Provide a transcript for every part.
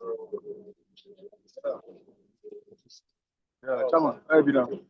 Yeah, come on. I'll be down.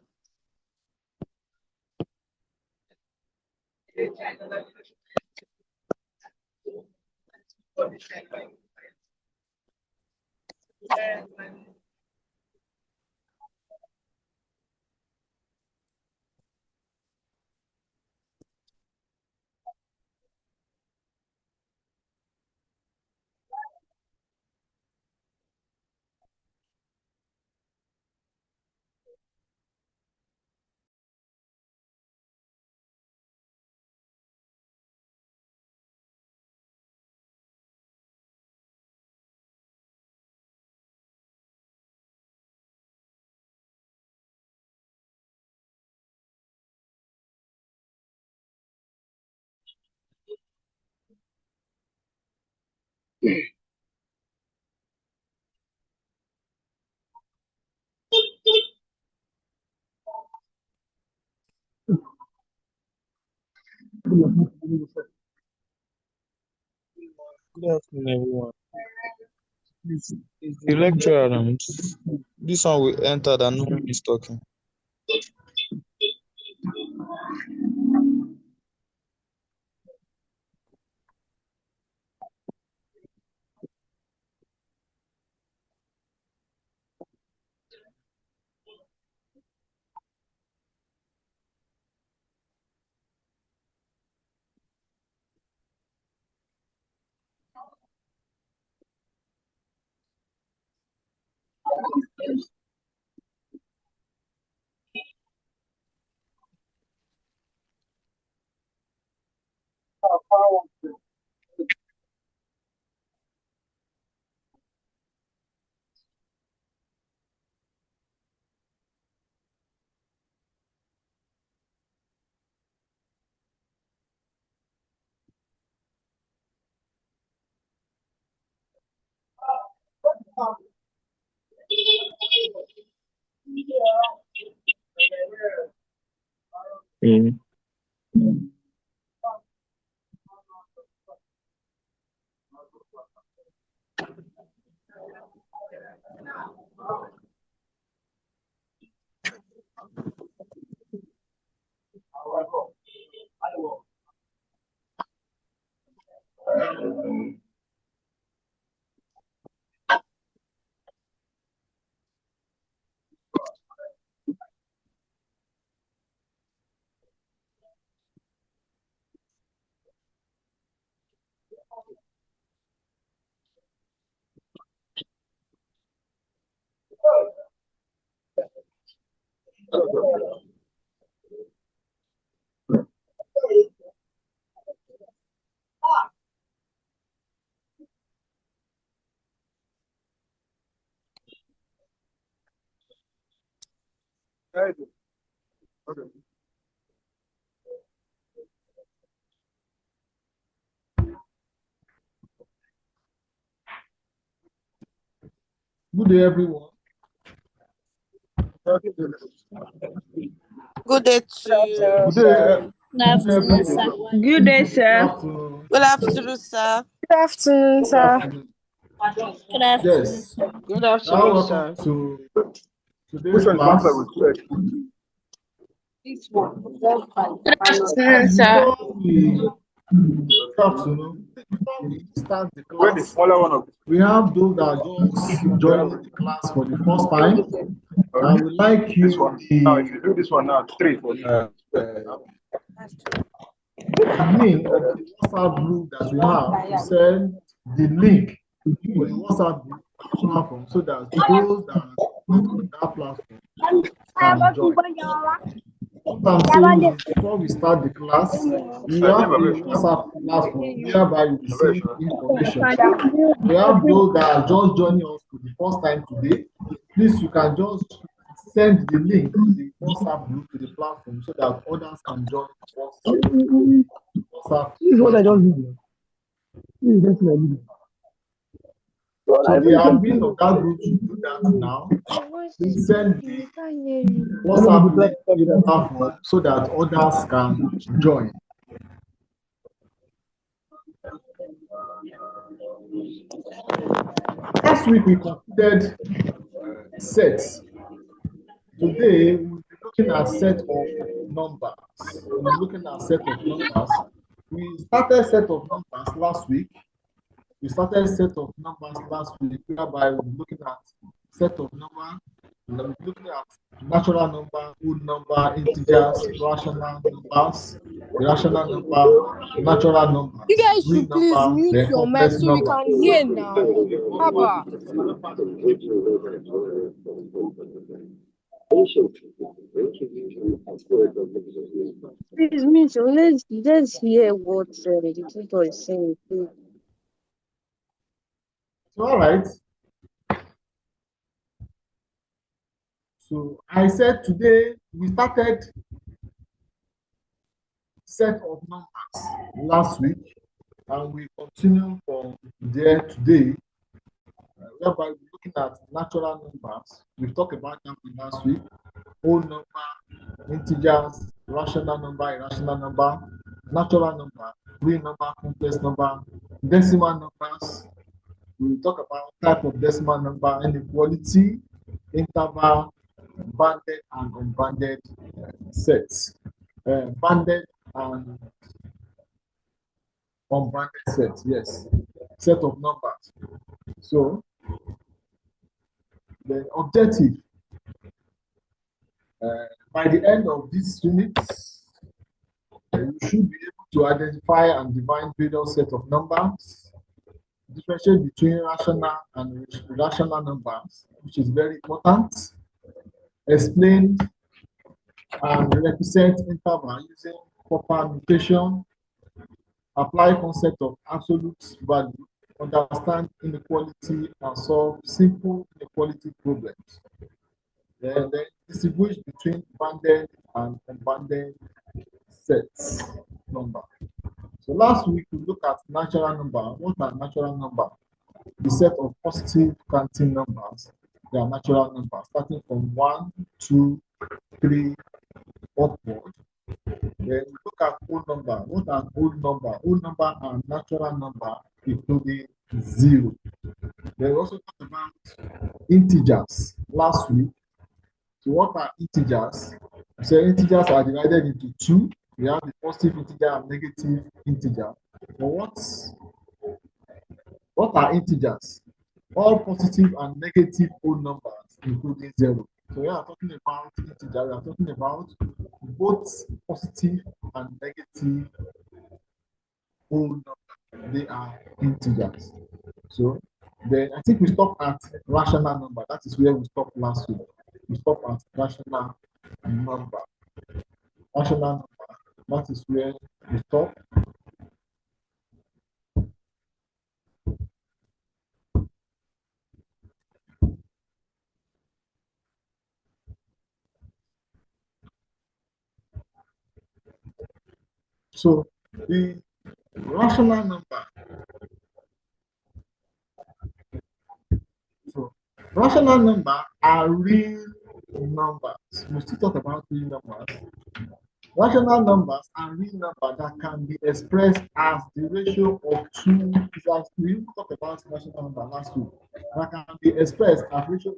Good afternoon, everyone. It's the lecturer. This one we entered and no one is talking. Mm. Okay. Good day, everyone. Good day to you. Good day. Good afternoon, sir. Good day, sir. Good afternoon, sir. Good afternoon, sir. Good afternoon, Yes. sir. Good Now afternoon, welcome sir. to Which today's one is class. answer with check? Good afternoon, sir. Good afternoon. Before we start the Where the class, smaller one of we have those that are just joining the class for the first time. I would like you this one. Now, if you do this one now, 3 for you. the name of the WhatsApp group that we have to send the link for the WhatsApp group platform so that those that are not on that platform can join. What I'm saying is, before we start the class, we have a WhatsApp platform whereby you receive information. We have those that are just joining us for the first time today. Please, you can just send the link to the WhatsApp group to the platform so that others can join WhatsApp. This is what I don't do. This is just my video. So the admin of that group should do that now. Please send the WhatsApp link to the platform so that others can join. Yes, last week we concluded sets. Today we'll be looking at set of numbers. We're looking at set of numbers. We started set of numbers last week. Whereby we'll be looking at set of numbers. We'll be looking at natural number, whole number, integers, rational numbers, irrational number, natural numbers, You guys real should please number, mute then your mic complex so we number. can hear now. Papa. Please, Miss, let's hear what the tutor is saying, please. So, all right. So I said today we started set of numbers last week, and we continue from there today. Whereby we're looking at natural numbers. We've talked about them last week. Whole number, integers, rational number, irrational number, natural number, real number, complex number, decimal numbers. We talk about type of decimal number, inequality, interval, banded and unbanded sets. Banded and unbanded sets, yes. Set of numbers. So the objective by the end of this unit, you should be able to identify and define various set of numbers, differentiate between rational and irrational numbers, which is very important, explain and represent interval using proper notation, apply concept of absolute value, understand inequality, and solve simple inequality problems. Then distinguish between banded and unbanded sets number. So last week we looked at natural number. What are natural number? The set of positive counting numbers. They are natural numbers starting from 1, 2, 3 upward. Then we look at whole number. What are whole number? Whole number are natural number including 0. Then we also talked about integers last week. So what are integers? So integers are divided into 2. We have the positive integer and negative integer. But what are integers? All positive and negative whole numbers, including 0. So we are talking about integer. We are talking about both positive and negative whole numbers. They are integers. So then I think we stopped at rational number. That is where we stopped last week. We stopped at rational number. Rational number. That is where we stop. So the rational number. So rational number are real numbers. We still talk about real numbers. Rational numbers are real numbers that can be expressed as the ratio of two. We talked about rational number last week. That can be expressed as ratio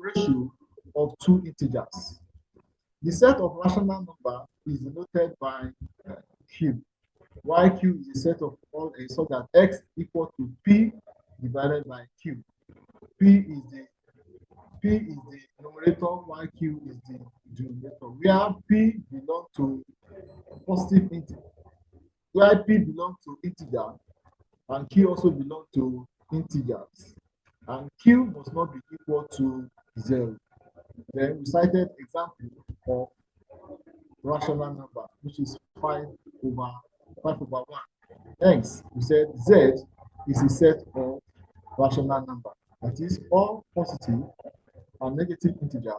of two integers. The set of rational number is denoted by Q. YQ is a set of all so that X equal to P divided by Q. P is the numerator, YQ is the denominator. Where P belongs to positive integer, where P belongs to integer, and Q also belongs to integers. And Q must not be equal to 0. Then we cited example of rational number, which is 5 over 1. Hence, we said Z is a set of rational number. That is, all positive and negative integer,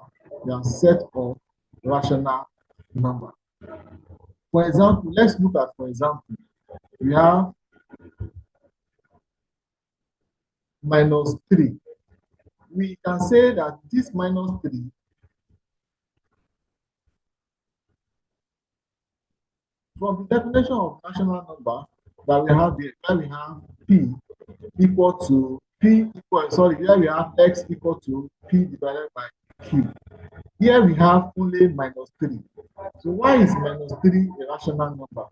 they are set of rational number. For example, let's look at, for example, we have minus 3. We can say that this minus 3 from the definition of rational number that we have here, where we have P equal to P equal, sorry, here we have X equal to P divided by Q. Here we have only minus 3. So why is minus 3 a rational number?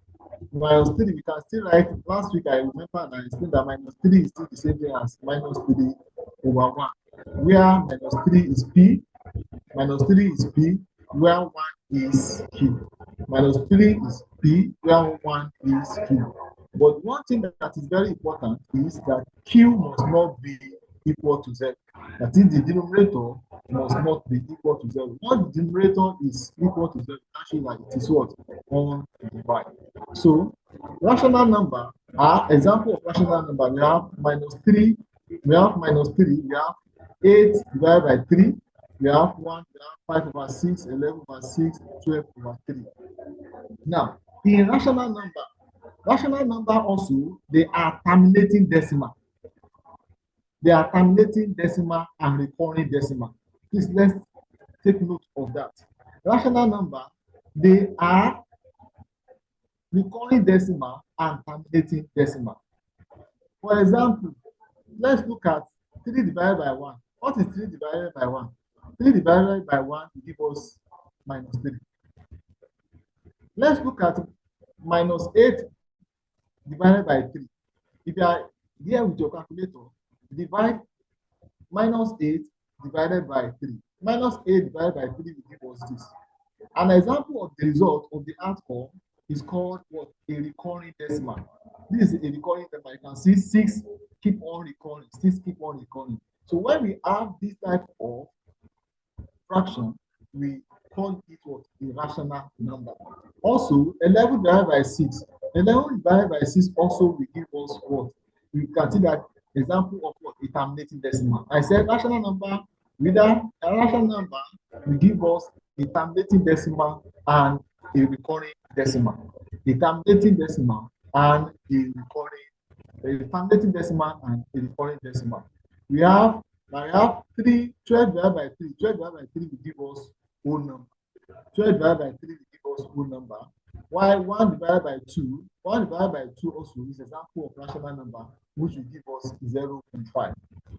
Minus 3, we can still write, last week I remember and I explained that minus 3 is still the same thing as minus 3 over 1. Where minus 3 is P, minus 3 is P, where 1 is Q. Minus 3 is P, where 1 is Q. But one thing that is very important is that Q must not be equal to Z. That is, the denominator must not be equal to 0. Once the denominator is equal to 0, actually like it is what? 1 divide. So rational number are example of rational number. We have minus 3, we have minus 3, we have 8 divided by 3, we have 1, we have 5 over 6, 11 over 6, 12 over 3. Now, in rational number also, they are terminating decimal. They are terminating decimal and recurring decimal. Please let's take note of that. Rational number, they are recurring decimal and terminating decimal. For example, let's look at 3 divided by 1. What is 3 divided by 1? 3 divided by 1 will give us minus 3. Let's look at minus 8 divided by 3. If you are here with your calculator, divide minus 8 divided by 3. Minus 8 divided by 3 will give us this. An example of the result of the outcome is called what? A recurring decimal. This is a recurring decimal. You can see 6 keep on recurring, 6 keep on recurring. So when we have this type of fraction, we call it what? A rational number. Also, 11 divided by 6. 11 divided by 6 also will give us what? We can see that example of what? A terminating decimal. I said rational number, whether a rational number will give us a terminating decimal and a recurring decimal. A terminating decimal and a terminating decimal and a recurring decimal. We have 12 divided by 3. 12 divided by 3 will give us whole number. 12 divided by 3 will give us whole number. While 1 divided by 2, 1 divided by 2 also is an example of rational number, which will give us 0.5.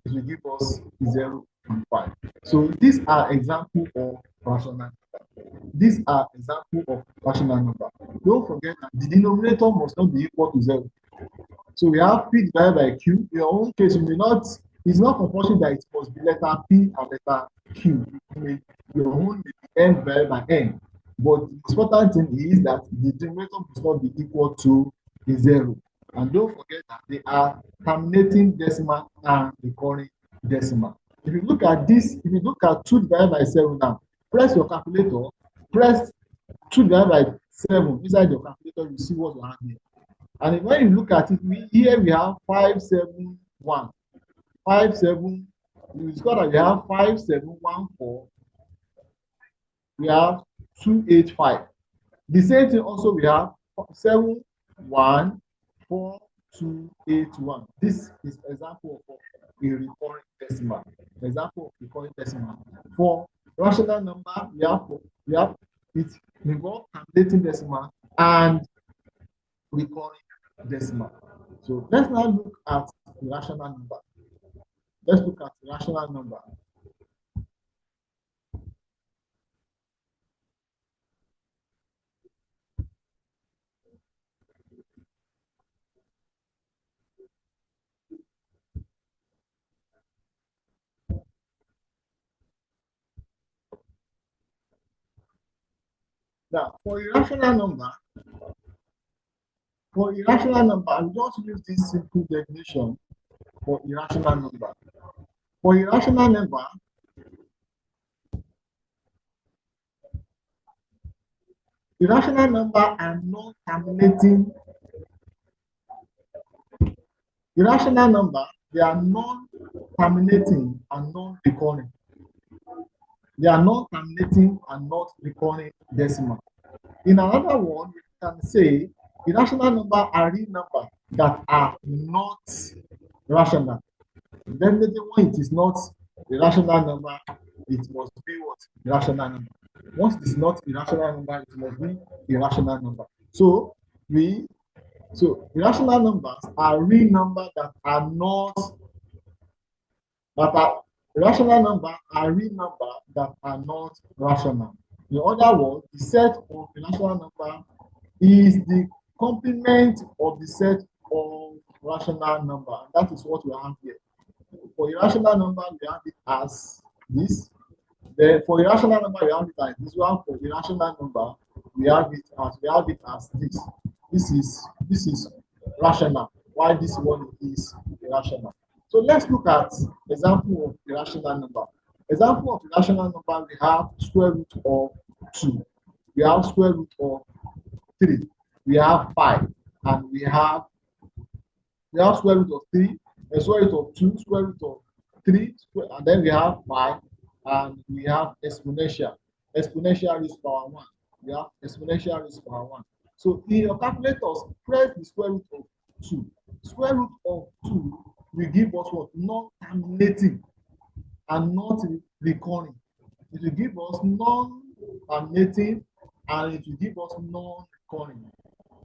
It will give us 0.5. So these are examples of rational number. These are examples of rational number. Don't forget that the denominator must not be equal to 0. So we have P divided by Q. In your own case, you may not, it's not compulsory that it must be letter P and letter Q. Your own may be N divided by N. But the important thing is that the denominator must not be equal to 0. And don't forget that they are terminating decimal and recurring decimal. If you look at this, if you look at 2 divided by 7 now, press your calculator, press 2 divided by 7 inside your calculator, you see what you have here. And when you look at it, here we have 571. 57, you discover that we have 5714. We have 285. The same thing also we have 714281. This is example of a recurring decimal. Example of recurring decimal. For rational number, we have it involves terminating decimal and recurring decimal. So let's now look at the rational number. Let's look at the rational number. Now, for irrational number, I'll just use this simple definition for irrational number. For irrational number, irrational number are non-terminating. Irrational number, they are non-terminating and non-recurring. They are non-terminating and not recurring decimal. In another word, we can say irrational number are real numbers that are not rational. Definitely, when it is not a rational number, it must be what? Irrational number. Once it is not a rational number, it must be a rational number. So irrational numbers are real numbers that are not But rational number are real number that are not rational. In other words, the set of a rational number is the complement of the set of rational number. And that is what we have here. For a rational number, we have it as this. Then for a rational number, we have it as this one. For a rational number, we have it as this. This is rational. Why this one is irrational? So let's look at example of irrational number. Example of irrational number, we have square root of 2. We have square root of 3. We have 5. And we have square root of 3, a square root of 2, square root of 3, and then we have 5, and we have exponential. Exponential raised power 1. We have exponential raised power 1. So in your calculators, press the square root of 2. Square root of 2 will give us what? Non-terminating and not recurring. It will give us non-terminating and it will give us non-recurring.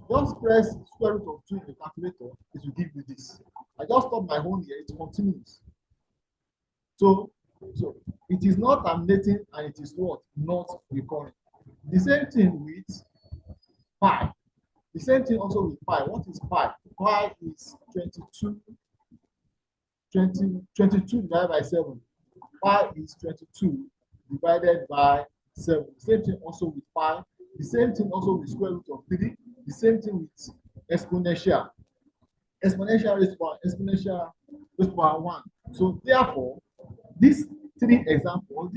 Just press square root of 2 in the calculator, it will give you this. I just stop my own here, it continues. So it is not terminating and it is what? Not recurring. The same thing with pi. The same thing also with pi. What is pi? Pi is 22 divided by 7. Pi is 22 divided by 7. The same thing also with pi. The same thing also with square root of 3. The same thing with exponential. Exponential raised power 1. So therefore, these 4 examples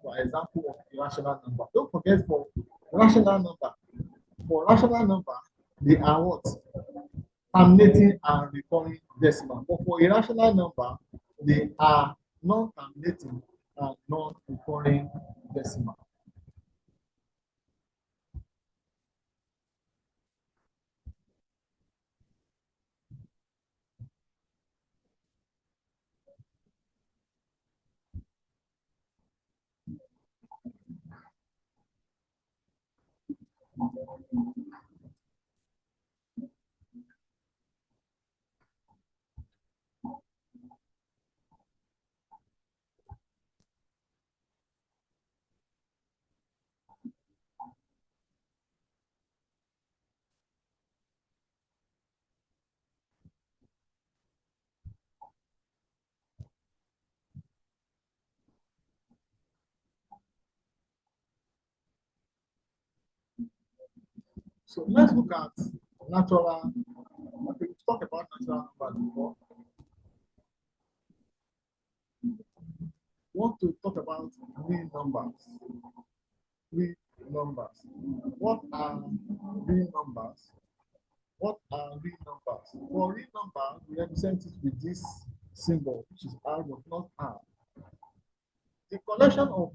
are examples of irrational number. Don't forget for rational number. For rational number, they are what? Terminating and recurring decimal. But for irrational number, they are non-terminating and non-recurring decimal. So let's look at natural. Okay, we've talked about natural numbers before. Want to talk about real numbers. Real numbers. What are real numbers? What are real numbers? For real number, we represent it with this symbol, which is R but not R. The collection of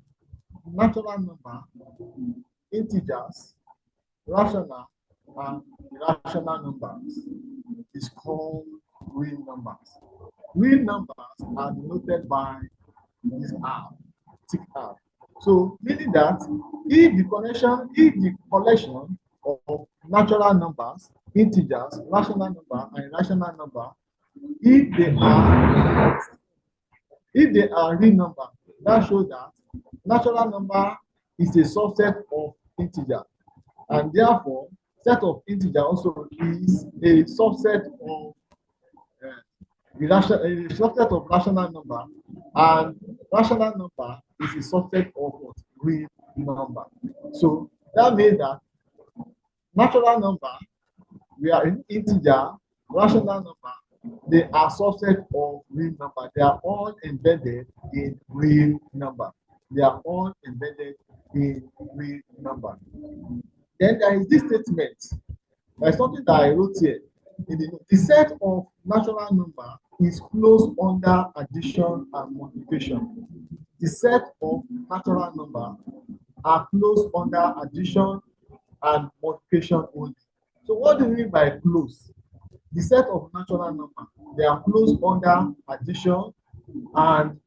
natural number, integers, rational, and irrational numbers is called real numbers. Real numbers are denoted by this R, tick R. So meaning that if the collection of natural numbers, integers, rational number, and irrational number, if they are real number, that shows that natural number is a subset of integer, and therefore set of integer also is a subset of rational number, and rational number is a subset of what? Real number. So that means that natural number, we are in integer, rational number, they are subset of real number. They are all embedded in real number. They are all embedded in real number. Then there is this statement. There is something that I wrote here. The set of natural number is closed under addition and multiplication. The set of natural number are closed under addition and multiplication only. So what do you mean by close? The set of natural number, they are closed under addition and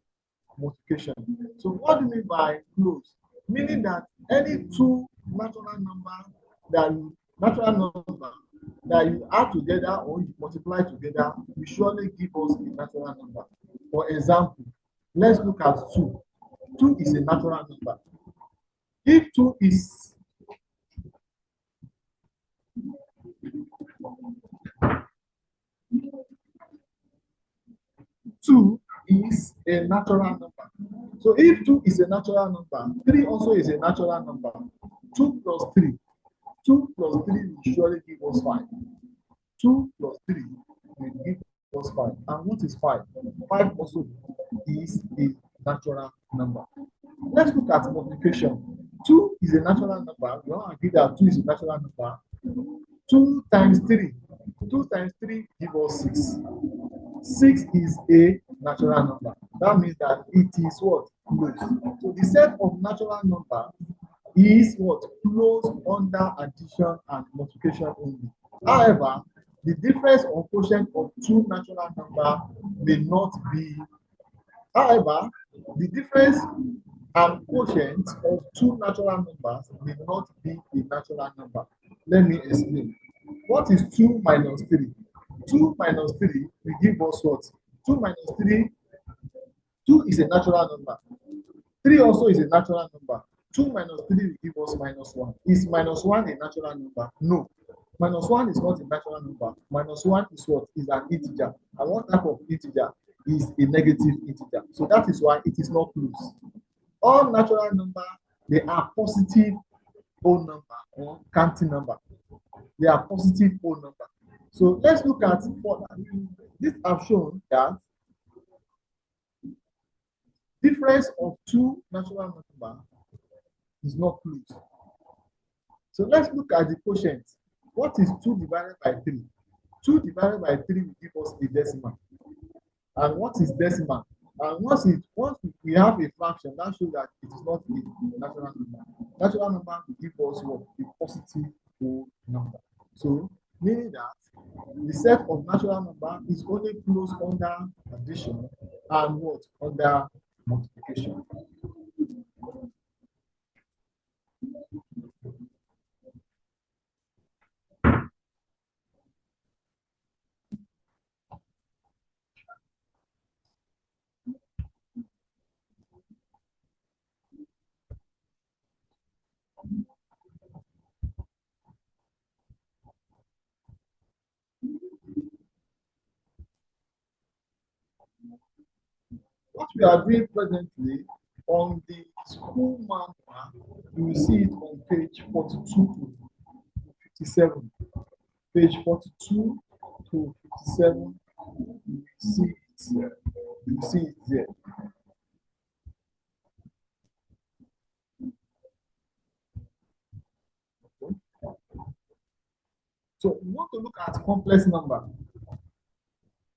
multiplication. So what do you mean by close? Meaning that any two natural number that you add together or you multiply together will surely give us a natural number. For example, Let's look at 2. 2 is a natural number. If 2 is a natural number. So if 2 is a natural number, 3 also is a natural number. 2 plus 3. 2 plus 3 will surely give us 5. 2 plus 3 will give us 5. And what is 5? 5 also is a natural number. Let's look at multiplication. 2 is a natural number. We all agree that 2 is a natural number. 2 times 3. 2 times 3 gives us 6. 6 is a natural number. That means that it is what? Closed. So the set of natural number is what? Closed under addition and multiplication only. However, the difference of quotient of two natural numbers may not be. However, the difference and quotient of two natural numbers may not be a natural number. Let me explain. What is 2 minus 3? 2 minus 3 will give us what? 2 minus 3, 2 is a natural number. 3 also is a natural number. 2 minus 3 will give us minus 1. Is minus 1 a natural number? No. Minus 1 is not a natural number. Minus 1 is what? Is an integer. And what type of integer? Is a negative integer. So that is why it is not close. All natural numbers, they are positive whole number or counting number. They are positive whole number. So let's look at what this have shown that difference of two natural numbers is not close. So let's look at the quotient. What is 2 divided by 3? 2 divided by 3 will give us a decimal. And what is decimal? And once we have a fraction, that shows that it is not a natural number. Natural number will give us what? A positive whole number. So meaning that the set of natural number is only closed under addition and what? Under multiplication. What we are doing presently on the school manual, you will see it on page 42 to 57. Page 42 to 57, you see it. You see it there. So we want to look at complex number.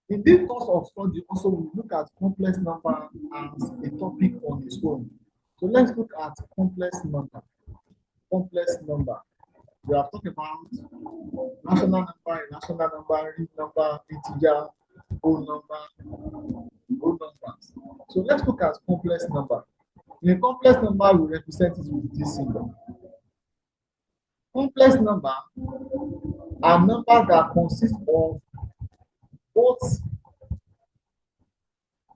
In this course of study, also we look at complex number as a topic on its own. So let's look at complex number. Complex number. We have talked about national number, irrational number, real number, integer, whole number, whole numbers. So let's look at complex number. In a complex number, we represent it with this symbol. Complex number are numbers that consist of both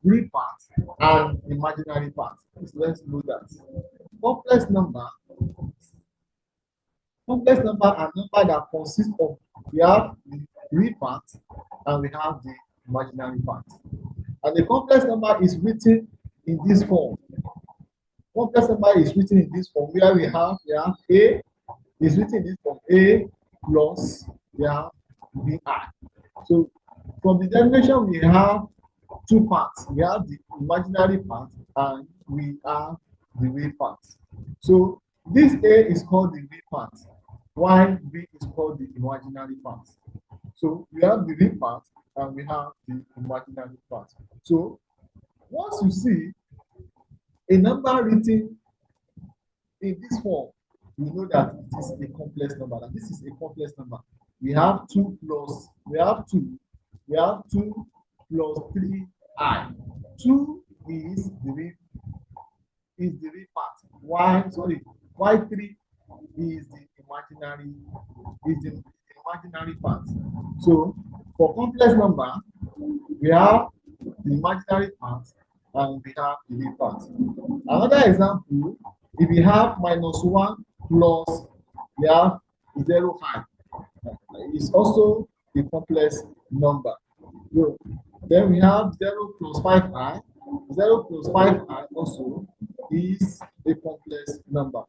real parts and imaginary parts. Let's do that. Complex number are numbers that consist of, we have the real part and we have the imaginary part. And the complex number is written in this form. Complex number is written in this form where we have A is written in this form, A plus we have BI. So from the definition, we have two parts. We have the imaginary part and we have the real part. So this A is called the real part, while B is called the imaginary part. So we have the real part and we have the imaginary part. So once you see a number written in this form, you know that it is a complex number. And this is a complex number. We have 2 plus 3i. 2 is the real part. Why 3 is the imaginary part. So for complex number, we have the imaginary part and we have the lead part. Another example, if we have -1 plus we have 0 high, it's also a complex number. So then we have 0 plus 5i. 0 plus 5i also is a complex number.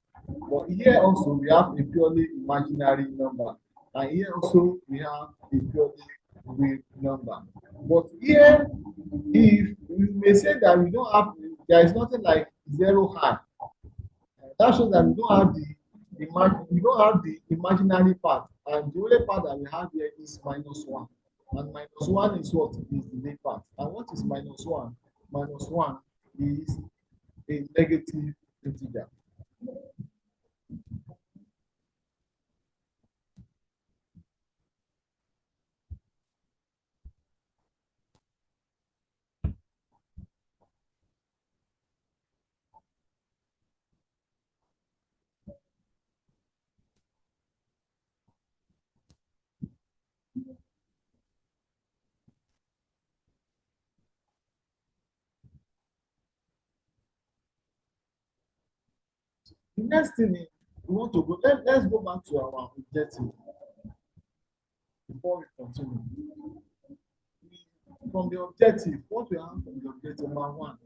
But here also we have a purely imaginary number. And here also we have a purely real number. But here, if we may say that we don't have, there is nothing like 0 high. That shows that we don't have the imaginary part, and the only part that we have here is -1. And -1 is what? Is the main part. And what is -1? -1 is a negative integer. The next thing is we want to go. Let's go back to our objective before we continue. From the objective, what we have from the objective, number one,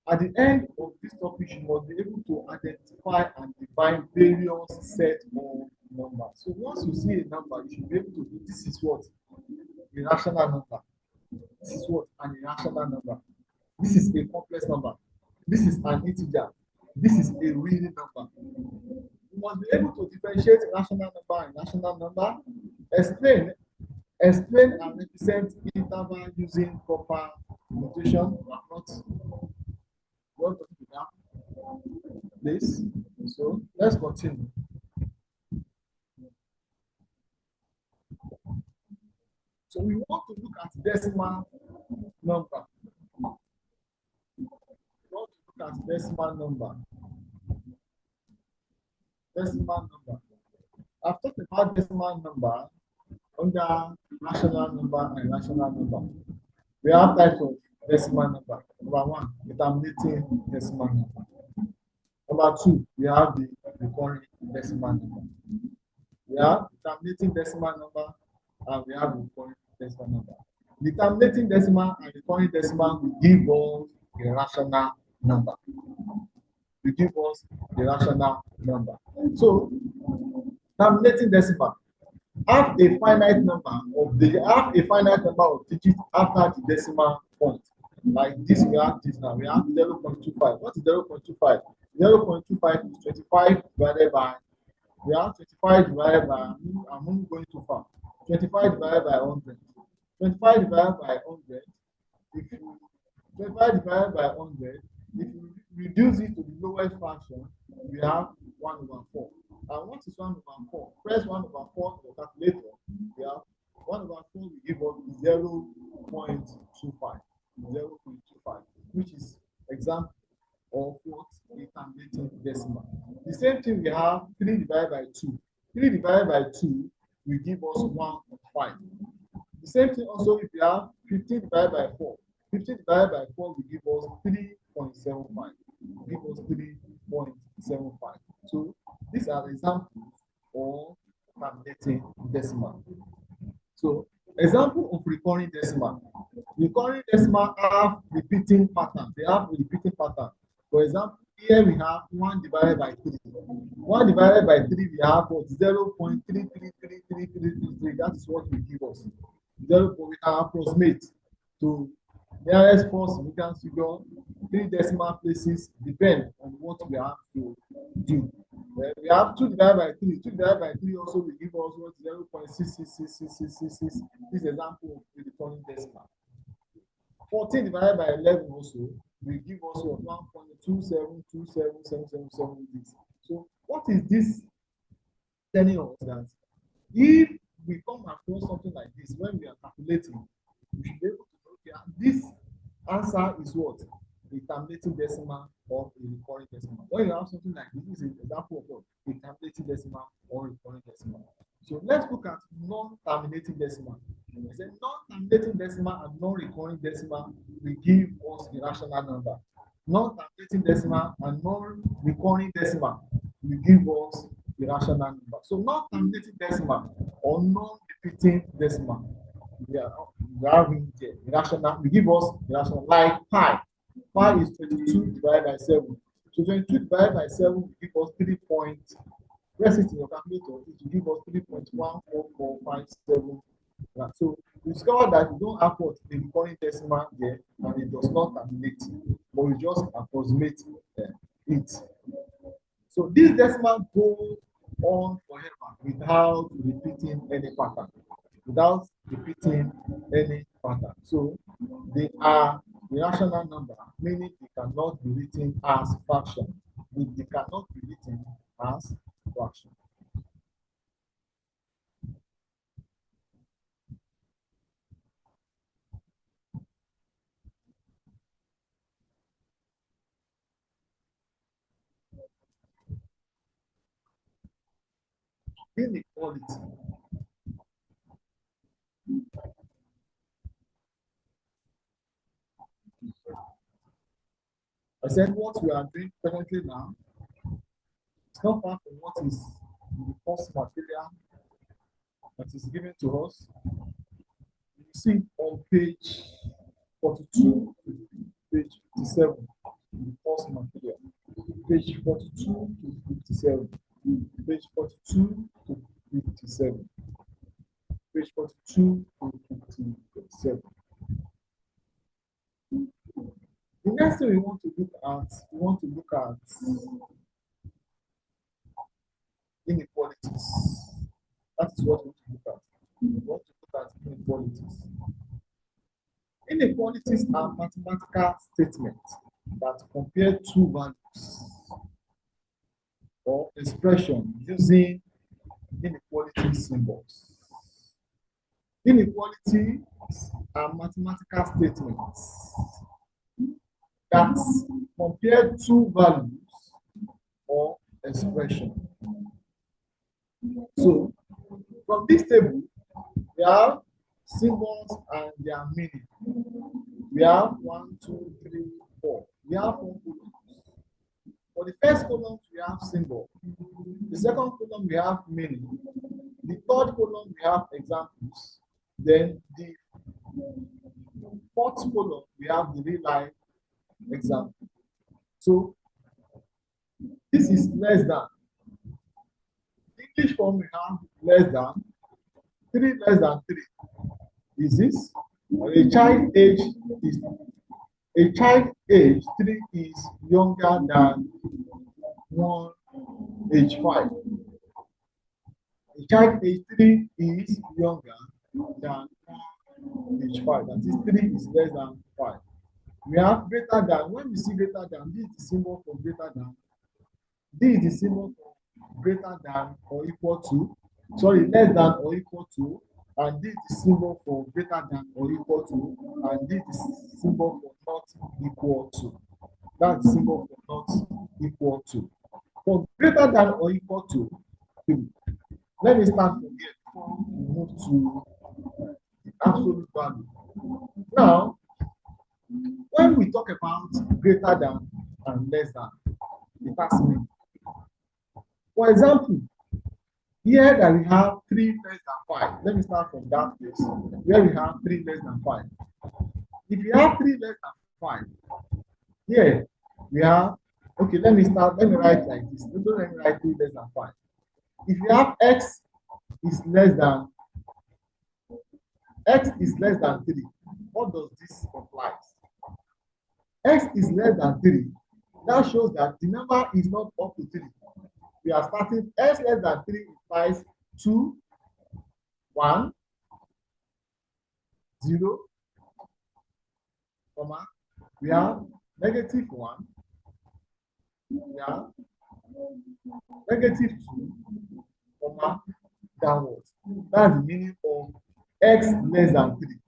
at the end of this topic, you must be able to identify and define various set of numbers. So once you see a number, you should be able to do this is what? A rational number. This is what? An irrational number. This is a complex number. This is an integer. This is a real number. You must be able to differentiate rational number and irrational number. Explain and represent interval using proper notation. Not to do that, please. So let's continue. So we want to look at decimal number. We want to look at decimal number. Decimal number. I've talked about decimal number under rational number and irrational number. We have types of decimal number. Number one, determinating decimal number. Number two, we have the recurring decimal number. We have determinating decimal number and we have recurring decimal number. Determinating decimal and recurring decimal will give us a rational number. Will give us a rational number. So, determinating decimal have a finite number of digits after the decimal point. Like this, we have this now. We have 0.25. What is 0.25? 0.25 is 25 divided by. We have 25 divided by. I'm going too far. 25 divided by 100. 25 divided by 100. If you 25 divided by 100, if you reduce it to the lowest fraction, we have 1/4. And what is 1/4? Press 1/4 to your calculator. We have 1/4 will give us 0.25. 0.25, which is example of what a terminating decimal. The same thing we have 3 divided by 2. 3 divided by 2 will give us 1.5. The same thing also if we have 15 divided by 4. 15 divided by 4 will give us 3.75. Give us 3.75. So these are examples of terminating decimal. So example of recurring decimal. Recurring decimal have repeating pattern. They have a repeating pattern. For example, here we have 1 divided by 3. 1 divided by 3 we have 0.333333. That is what will give us. We can approximate to nearest first significant figure. 3 decimal places depend on what we have to do. We have 2 divided by 3. 2 divided by 3 also will give us what 0.666666. This example of the recurring decimal. 14 divided by 11 also will give us what 1.2727777. So what is this telling us? That if we come across something like this when we are calculating, we should be able to know that this answer is what? A terminating decimal or a recurring decimal. When you have something like this, is an example of what? A terminating decimal or recurring decimal. So let's look at non-terminating decimal. I said non-terminating decimal and non-recurring decimal will give us the rational number. Non-terminating decimal and non-recurring decimal will give us the rational number. So non-terminating decimal or non-repeating decimal, we have in there, the rational, will give us the rational, like pi. Pi is 22 divided by 7. So 22 divided by 7 will give us 3 points. Press it in your calculator, it will give us 3.14457. So we discover that we don't have what the recurring decimal there, and it does not terminate, but we just approximate it. So this decimal goes on forever without repeating any pattern. Without repeating any pattern. So they are irrational number, meaning they cannot be written as fraction. They cannot be written as fraction. Inequality. I said what we are doing presently now is not far from what is the first material that is given to us. You see on page 42 to page 57, the first material. Page 42 to 57. Page 42 to 57. Page 42 to 57. The next thing we want to look at inequalities. That is what we want to look at. We want to look at inequalities. Inequalities are mathematical statements that compare two values or expression using inequality symbols. Inequalities are mathematical statements that compare two values or expression. So, from this table, we have symbols and their meaning. We have 1, 2, 3, 4. We have 4 columns. For the first column, we have symbol. The second column, we have meaning. The third column, we have examples. Then the fourth column, we have the real life example. So this is less than. English form we have less than 3 less than 3. Is this? A child age 3 is younger than one age 5. A child age 3 is younger than one age 5. That is 3 is less than 5. We have greater than. When we see greater than, this is the symbol for greater than. This is the symbol for greater than or equal to. Sorry, less than or equal to. And this is the symbol for greater than or equal to. And this is the symbol for not equal to. That's the symbol for not equal to. For greater than or equal to, let me start from here before we move to the absolute value. Now, when we talk about greater than and less than, it has meaning. For example, here that we have 3 less than 5. Let me start from that place where we have 3 less than 5. If you have 3 less than 5, here we have, okay, let me write like this. Let me write 3 less than 5. If you have x is less than 3, what does this imply? X is less than 3. That shows that the number is not up to 3. We are starting x less than 3 implies 2, 1, 0, comma. We have negative 1. We have negative 2, comma, downwards. That's the meaning of x less than 3.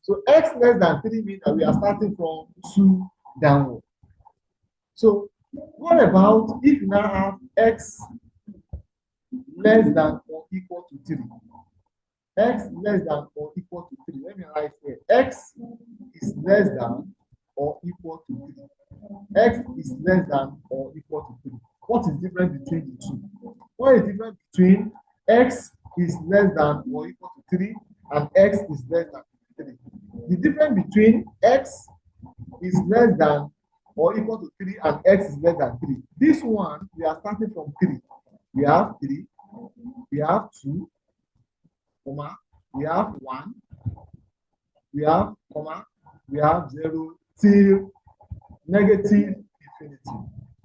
So x less than 3 means that we are starting from 2 downward. So what about if you now have x less than or equal to 3? x less than or equal to 3. Let me write here. X is less than or equal to 3. X is less than or equal to 3. What is different between the two? What is different between x is less than or equal to 3 and x is less than 3? The difference between x is less than or equal to 3 and x is less than 3. This one, we are starting from 3. We have 3, we have 2, comma, we have 1, we have comma, we have 0 till negative infinity,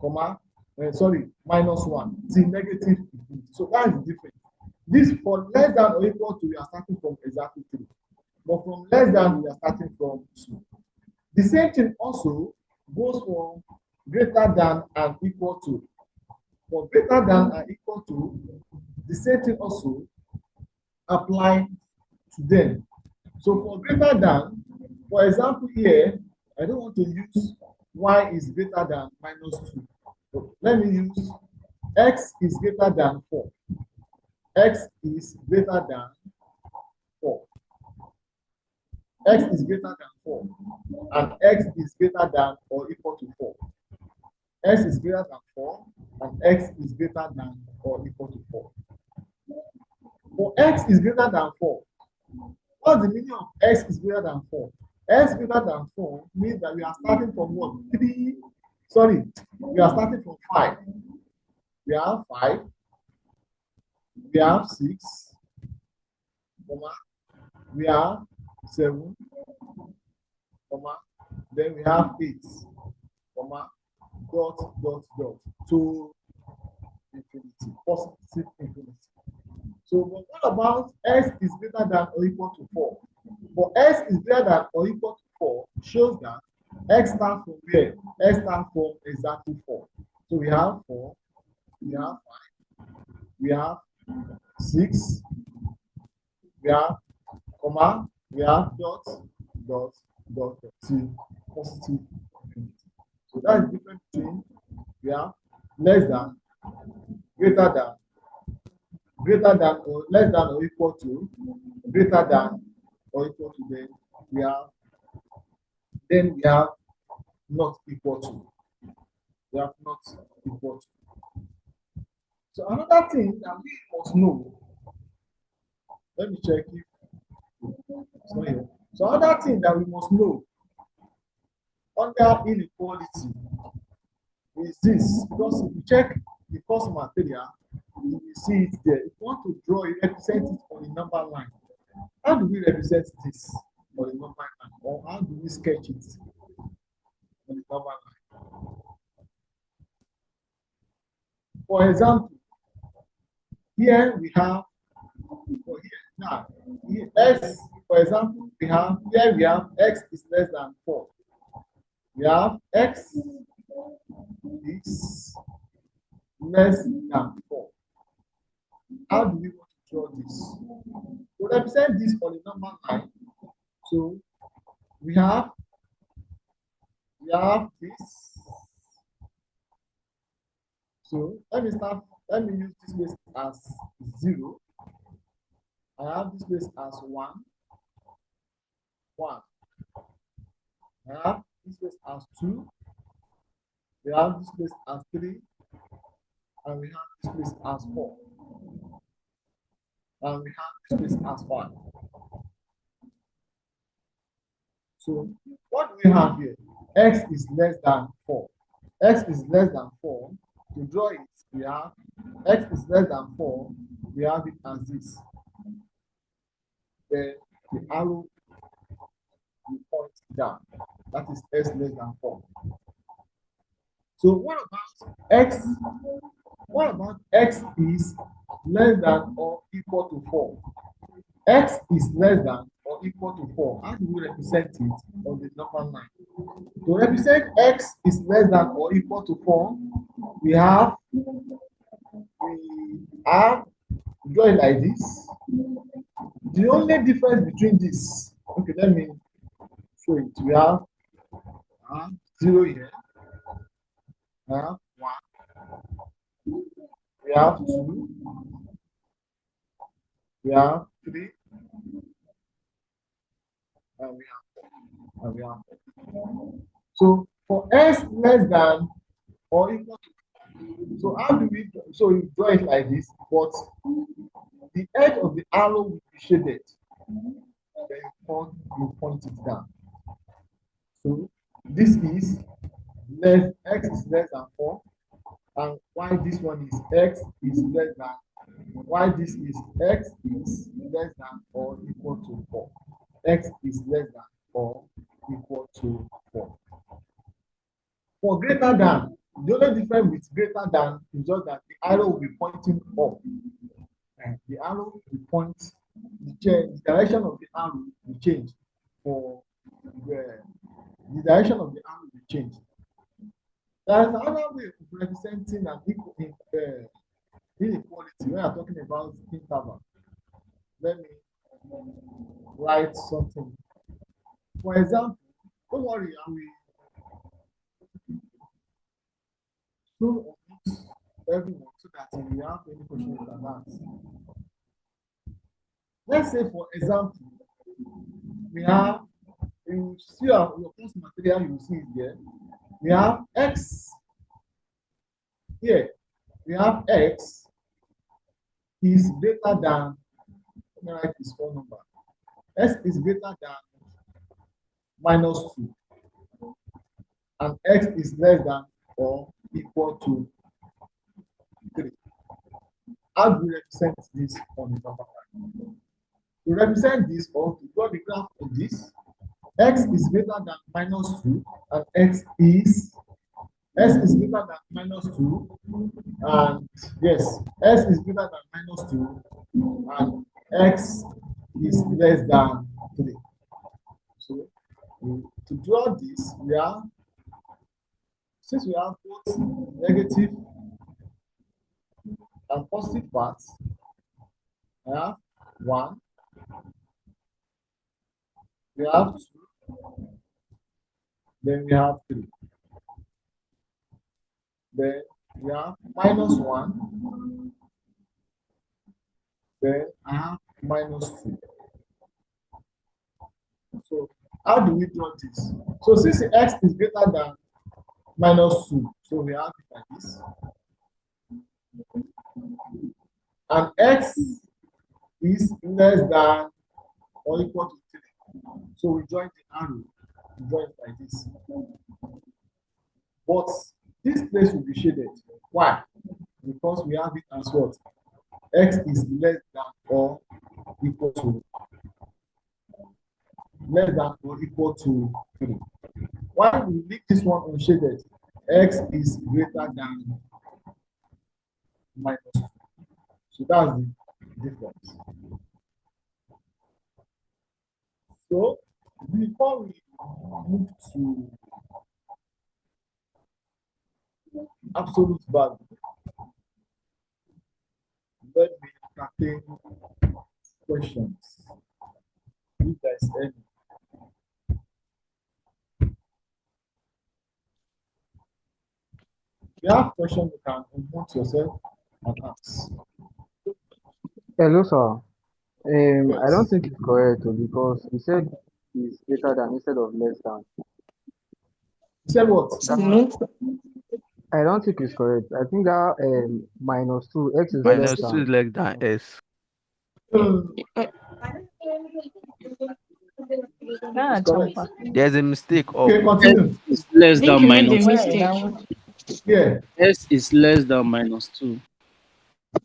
comma, minus 1 till negative infinity. So that is the difference. This for less than or equal to, we are starting from exactly 3. But from less than, we are starting from 2. The same thing also goes for greater than and equal to. For greater than and equal to, the same thing also apply to them. So for greater than, for example here, I don't want to use y is greater than minus 2. So let me use x is greater than 4. X is greater than 4. X is greater than 4. And x is greater than or equal to 4. X is greater than 4 and x is greater than or equal to 4. For x is greater than 4, what's the meaning of x is greater than 4? X greater than 4 means that we are starting from what? We are starting from 5. We have 5, we have 6, we have 7, then we have 8, dot to infinity, positive infinity. So, but what about x is greater than or equal to 4? For x is greater than or equal to 4 shows that x stands from where? X stands from exactly 4. So we have 4, we have 5, we have 6, we have comma, we have dot to positive infinity. So that's the difference between we have less than, greater than or less than or equal to, greater than or equal to, then we have not equal to. We have not equal to. So another thing that we must know, let me check if it's not here. So another thing that we must know under inequality is this, because if you check the course material, you will see it there. If you want to draw it, represent it on a number line. How do we represent this on a number line? Or how do we sketch it on a number line? For example, here we have, x, for example, we have x is less than 4. We have x is less than 4. How do we want to draw this? To represent this on a number line, so we have this. So let me use this place as 0. I have this place as 1. I have this place as 2. We have this place as 3. And we have this place as 4. And we have this place as 5. So what do we have here? X is less than 4. X is less than 4. To draw it, we have x is less than 4. We have it as this. Then the arrow will point down. That is x less than 4. So what about x? What about x is less than or equal to 4? X is less than or equal to 4. How do we represent it on the number line? To represent x is less than or equal to 4, we have draw it like this. The only difference between this, okay, let me show it. We have 0 here. We have 1. We have 2. We have 3. and we have 4. So for s less than or equal to, so how do we, so you draw it like this, but the edge of the arrow will be shaded. Then you point it down. So this is less, x is less than 4, and why this one is x is less than, why this is x is less than or equal to 4. X is less than or equal to 4. For greater than, the only difference with greater than is just that the arrow will be pointing up. And the arrow will point, the direction of the arrow will change. For the direction of the arrow will change. There is another way of representing an inequality when you are talking about interval. Let me write something. For example, don't worry, I will show everyone so that if you have any questions about that. Let's say, for example, we have, you see your course material, you see it here. We have x here. We have x is greater than, let me write this phone number. X is greater than -2, and x is less than or equal to 3. How do we represent this on the number line? To represent this, or to draw the graph of this, x is greater than -2, and x is greater than -2, and yes, s is greater than -2, and x is less than 3. So to draw this, we are, since we have both negative and positive parts, we have 1, we have 2, then we have 3. Then we have -1, then I have -2. So how do we draw this? So since the x is greater than -2, so we have it like this. And x is less than or equal to 3. So we join the arrow, we join it like this. But this place will be shaded. Why? Because we have it as what? X is less than or equal to, 3. Why we leave this one unshaded? X is greater than -2. So that's the difference. So before we move to absolute value, let me entertain questions, if there is any. If you have questions, you can unmute yourself and ask. Hello, sir. I don't Yes. think it's correct because you said it's greater than instead of less than. You said what? I don't think it's correct. I think that -2, x is less -2 is than. less than s. It's correct. There's a mistake up. Okay, continue. Is less I think than you made a minus. mistake. Yeah. S is less than -2.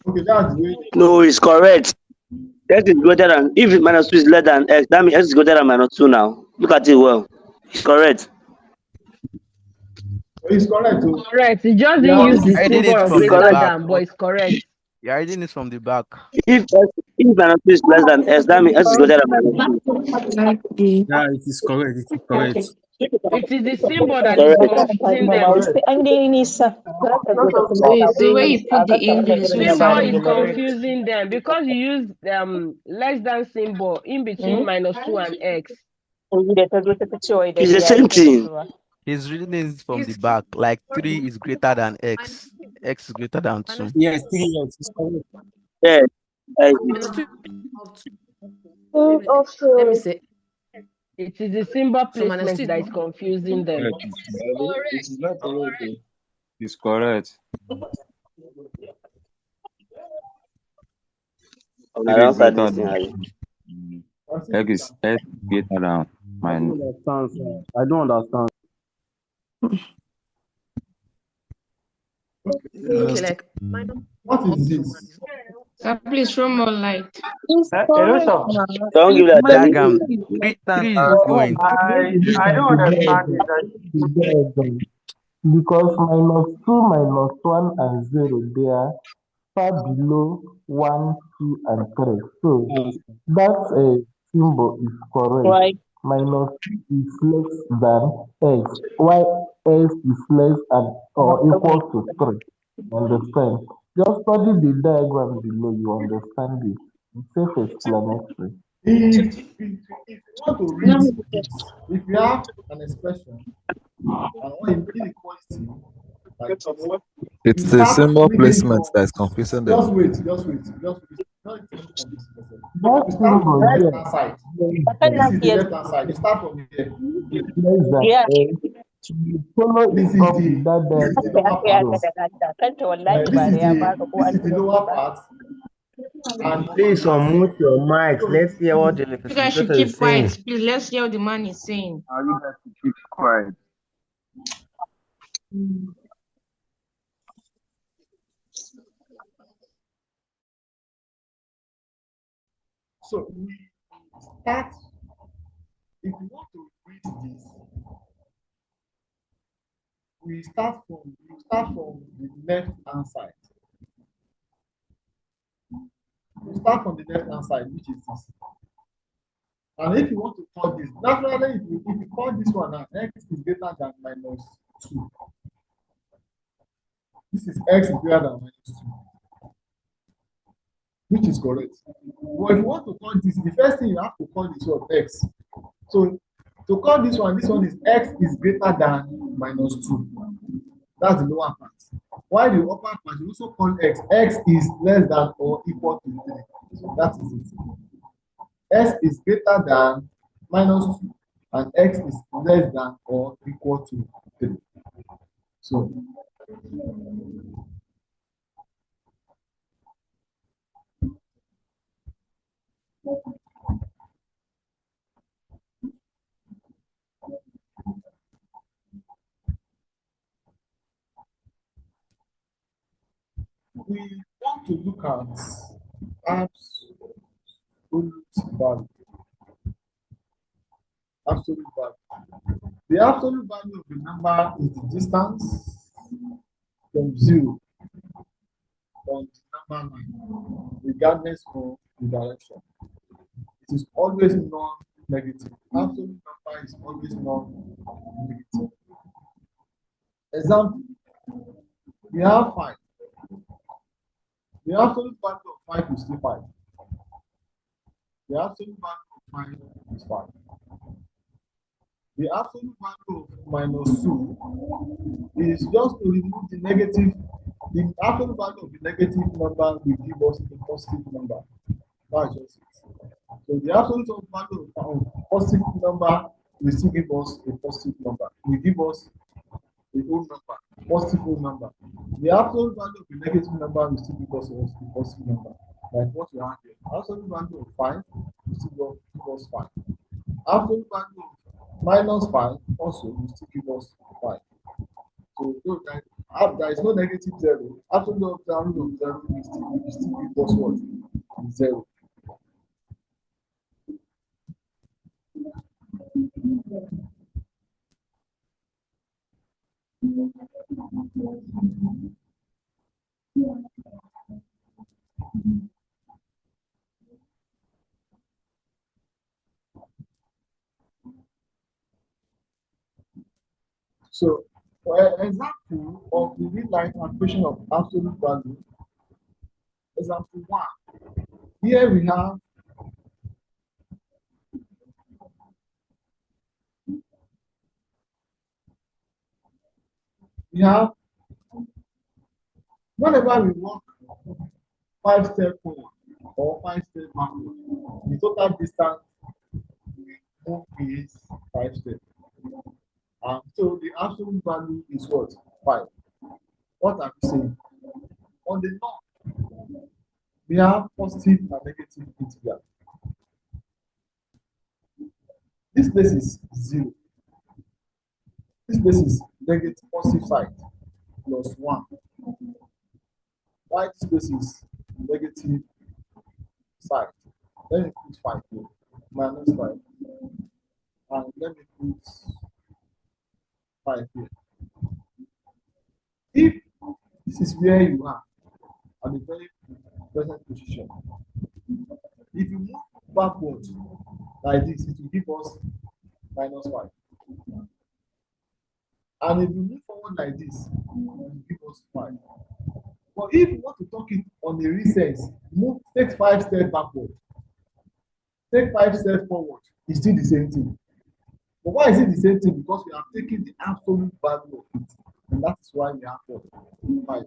Okay, that's the way. No, it's correct. X is greater than, if -2 is less than x, that means x is greater than -2 now. Look at it well. It's correct. It's correct. Oh. Correct. It just Yeah, didn't use the I did symbol it of from the greater back. than, but it's correct. You're reading it from the back. If -2 is less than x, that means x is greater than -2. Yeah, it is correct. It is correct. It is the symbol that is Correct. confusing them. Correct. The way you put the English Symbol inside is is correct. confusing them because you use less than symbol in between -2 and x. It's the same thing. He's reading it from the back. Like 3 is greater than x. X is greater than 2. Yes, 3x is correct. Yeah. Let me see. It is the symbol So minus placement two is that is what? confusing them. Correct. It is not correct. Though. It's correct. I don't start this thing, Harry. X is S greater than I minus. don't understand, sir. I don't understand. Okay, like minus What up is to this? one. Sir, please throw more light. It's A lot correct of now. Don't give that Abby. diagram. Three Three is is going. going. I don't understand it. Because -2, -1, and 0, they are far below 1, 2, and 3. So that symbol is correct. Right. -2 is less than x, while x is less than or equal to 3. Understand? Just study the diagram below, you understand it. It's self-explanatory. If you want to read Now, this, if you have an expression and when you inequality like this, you It's the start symbol reading placement from that is confusing them. just wait. Don't even confuse yourself. That You start from symbol the there left hand side. I can't This is the hear left hand side. You start from here. is less than Yeah. x. You follow This it is up with that the diagram lower Yeah, part. kanta wallahi This ba is da ya the baka ko an turo lower ba. part. And Please unmute your mics. Let's hear what the You guys should facilitator is keep quiet, saying. please. Let's hear what the man is saying. Are you guys to keep quiet? so we start. If you want to read this, we start from the left hand side. We start from the left hand side, which is this. And if you want to call this, naturally, if you call this one now, x is greater than -2. This is x is greater than -2, which is correct. But if you want to call this, the first thing you have to call this one x. So to call this one is x is greater than -2. That's the lower part. While the upper part, you also call x. X is less than or equal to 3. So that is it. S is greater than -2, and x is less than or equal to 3. So we want to look at absolute value. Absolute value. The absolute value of the number is the distance from 0 on the number line, regardless of the direction. It is always non-negative. Absolute number is always non-negative. Example, we have 5. The absolute value of 5 is still 5. The absolute value of 5 is 5. The absolute value of -2 is just to remove the negative. The absolute value of the negative number will give us a positive number. That's just it. So the absolute value of positive number will still give us a positive number. Will give us a whole number, positive whole number. The absolute value of the negative number will still give us a positive number. Like what we have here. Absolute value of 5 will still give us 5. Absolute value of -5 also will still give us 5. So there is no negative 0. Absolute value of 0 will still give us what? 0. So, for an example of the real life application of absolute value, example 1. Here we have whenever we walk 5 steps forward or 5 steps backward, the total distance will move is 5 steps. So the absolute value is what? 5. What are we saying? On the norm, we have positive and negative integer. This place is 0. This place is negative positive side plus 1. Why this place is negative side? Let me put 5 here. Minus 5. And let me put 5 here. If this is where you are at the very present position, if you move backward like this, it will give us minus 5. And if you move forward like this, it will give us 5. But if you want to talk it on a recess, take 5 steps backward, take 5 steps forward, it's still the same thing. But why is it the same thing? Because we are taking the absolute value of it. And that is why we have 5.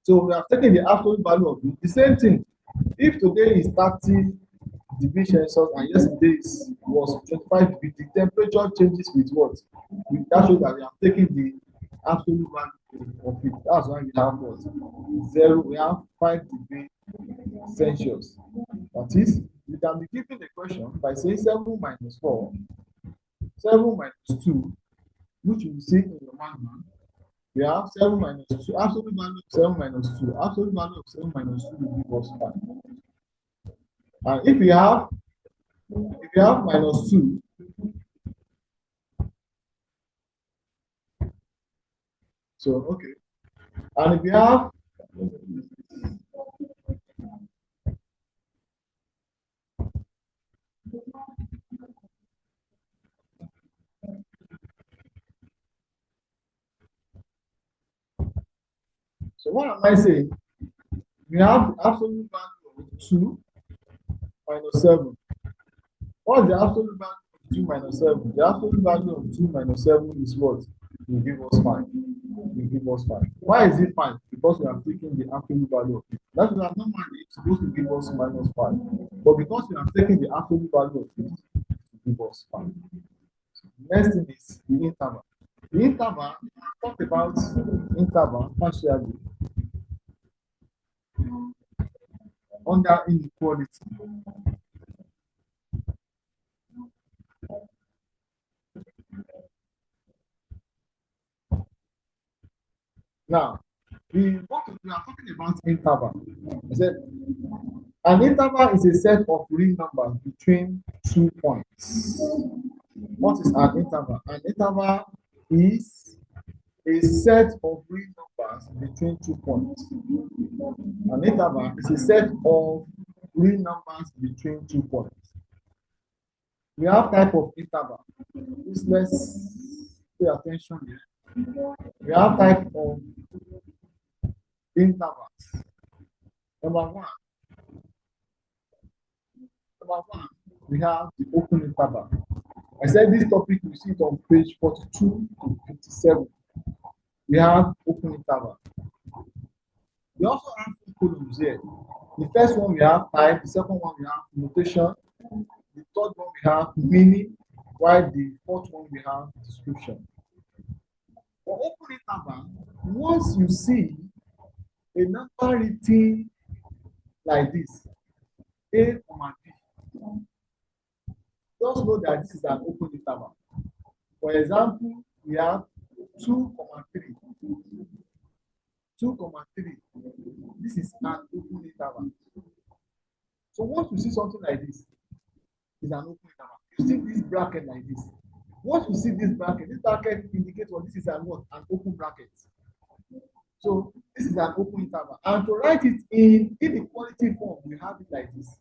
So we are taking the absolute value of it. The same thing. If today is 30 degrees Celsius and yesterday was 25 degrees, the temperature changes with what? That shows that we are taking the absolute value of it. That's why we have what? 0. We have 5 degrees Celsius. That is, you can be given the question by saying 7 minus 4, 7 minus 2, which you will see in your manual. We have 7 minus 2, absolute value of 7 minus 2, absolute value of 7 minus 2 will give us 5. And if you have minus 2, so okay. And if you have so what am I saying? We have the absolute value of 2 minus 7. What is the absolute value of 2 minus 7? The absolute value of 2 minus 7 is what? Will give us 5. Will give us 5. Why is it 5? Because we are taking the absolute value of it. That is that normally it's supposed to give us minus 5. But because we are taking the absolute value of it, it will give us 5. Next thing is the interval. The interval, we talked about interval partially under inequality. Now, we are talking about interval. I said an interval is a set of real numbers between 2 points. What is an interval? An interval is a set of real numbers between 2 points. An interval is a set of real numbers between 2 points. We have type of interval. Let's pay attention here. We have type of intervals. Number one, we have the open interval. I said this topic, you see it on page 42 to 57. We have open interval. We also have two columns here. The first one we have type, the second one we have notation, the third one we have meaning, while the fourth one we have description. For open interval, once you see a number written like this, A, B, just know that this is an open interval. For example, we have 2,3. 2,3. This is an open interval. So once you see something like this, it's an open interval. You see this bracket like this. Once you see this bracket indicates what this is an open bracket. So this is an open interval. And to write it in inequality form, we have it like this.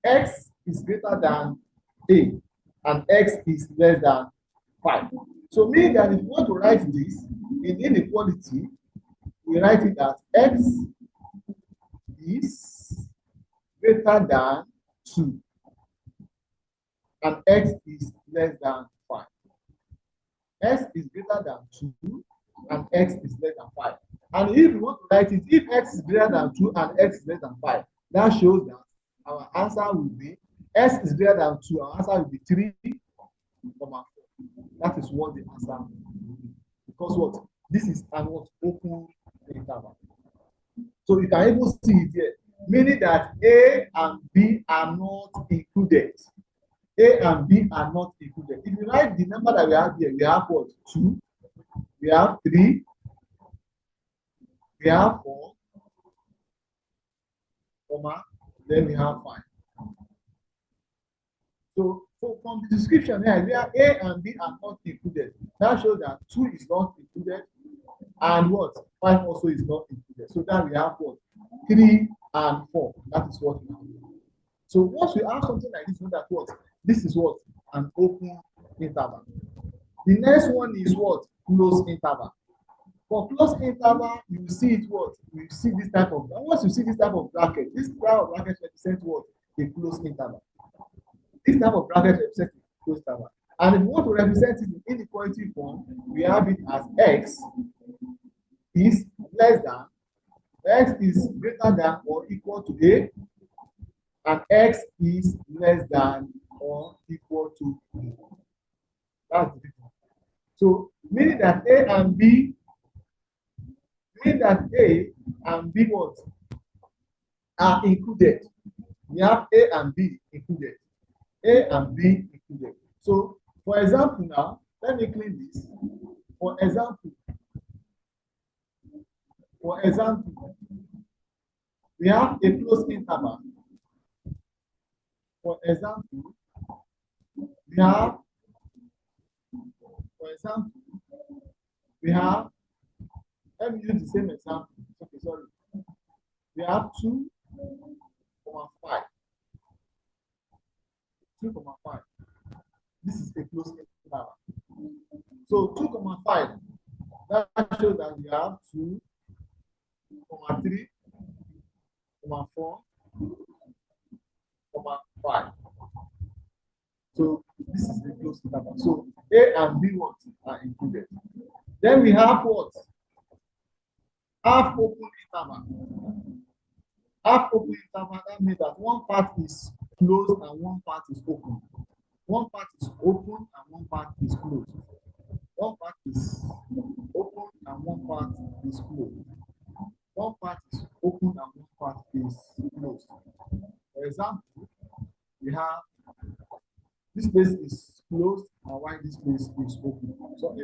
X is greater than A and X is less than 5. So meaning that if you want to write this in inequality, we write it as X is greater than 2 and X is less than 5. X is greater than 2 and X is less than 5. And if you want to write it, if X is greater than 2 and X is less than 5, that shows that our answer will be x is greater than 2. Our answer will be 3, 4. That is what the answer will be. Because what? This is an what? Open interval. So you can even see it here, meaning that A and B are not included. A and B are not included. If you write the number that we have here, we have what? 2, we have 3, we have 4, comma, then we have 5. So from the description here, where A and B are not included, that shows that 2 is not included, and what? 5 also is not included. So that we have what? 3 and 4. That is what we have. So once we have something like this, know that what? This is what? An open interval. The next one is what? Closed interval. For closed interval, you see it what? You see this type of, once you see this type of bracket, this type of bracket represents what? A closed interval. This type of bracket represents a closed interval. And if you want to represent it in inequality form, we have it as x is less than, x is greater than or equal to A, and x is less than or equal to B. That's the difference. So meaning that A and B what are included. We have A and B included. A and B included. So for example now, let me clean this. For example, we have a closed interval. For example, we have, let me use the same example. Okay, sorry. We have 2,5. 2,5. This is a closed interval. So 2,5, that shows that we have 2, 3, 4, 5. So this is the closed interval. So A and B what are included. Then we have what? Half open interval. Half open interval, that means that one part is closed and one part is open. One part is open and one part is closed. One part is open and one part is closed. One part is open and one part is closed. For example, we have this place is closed and while this place is open. So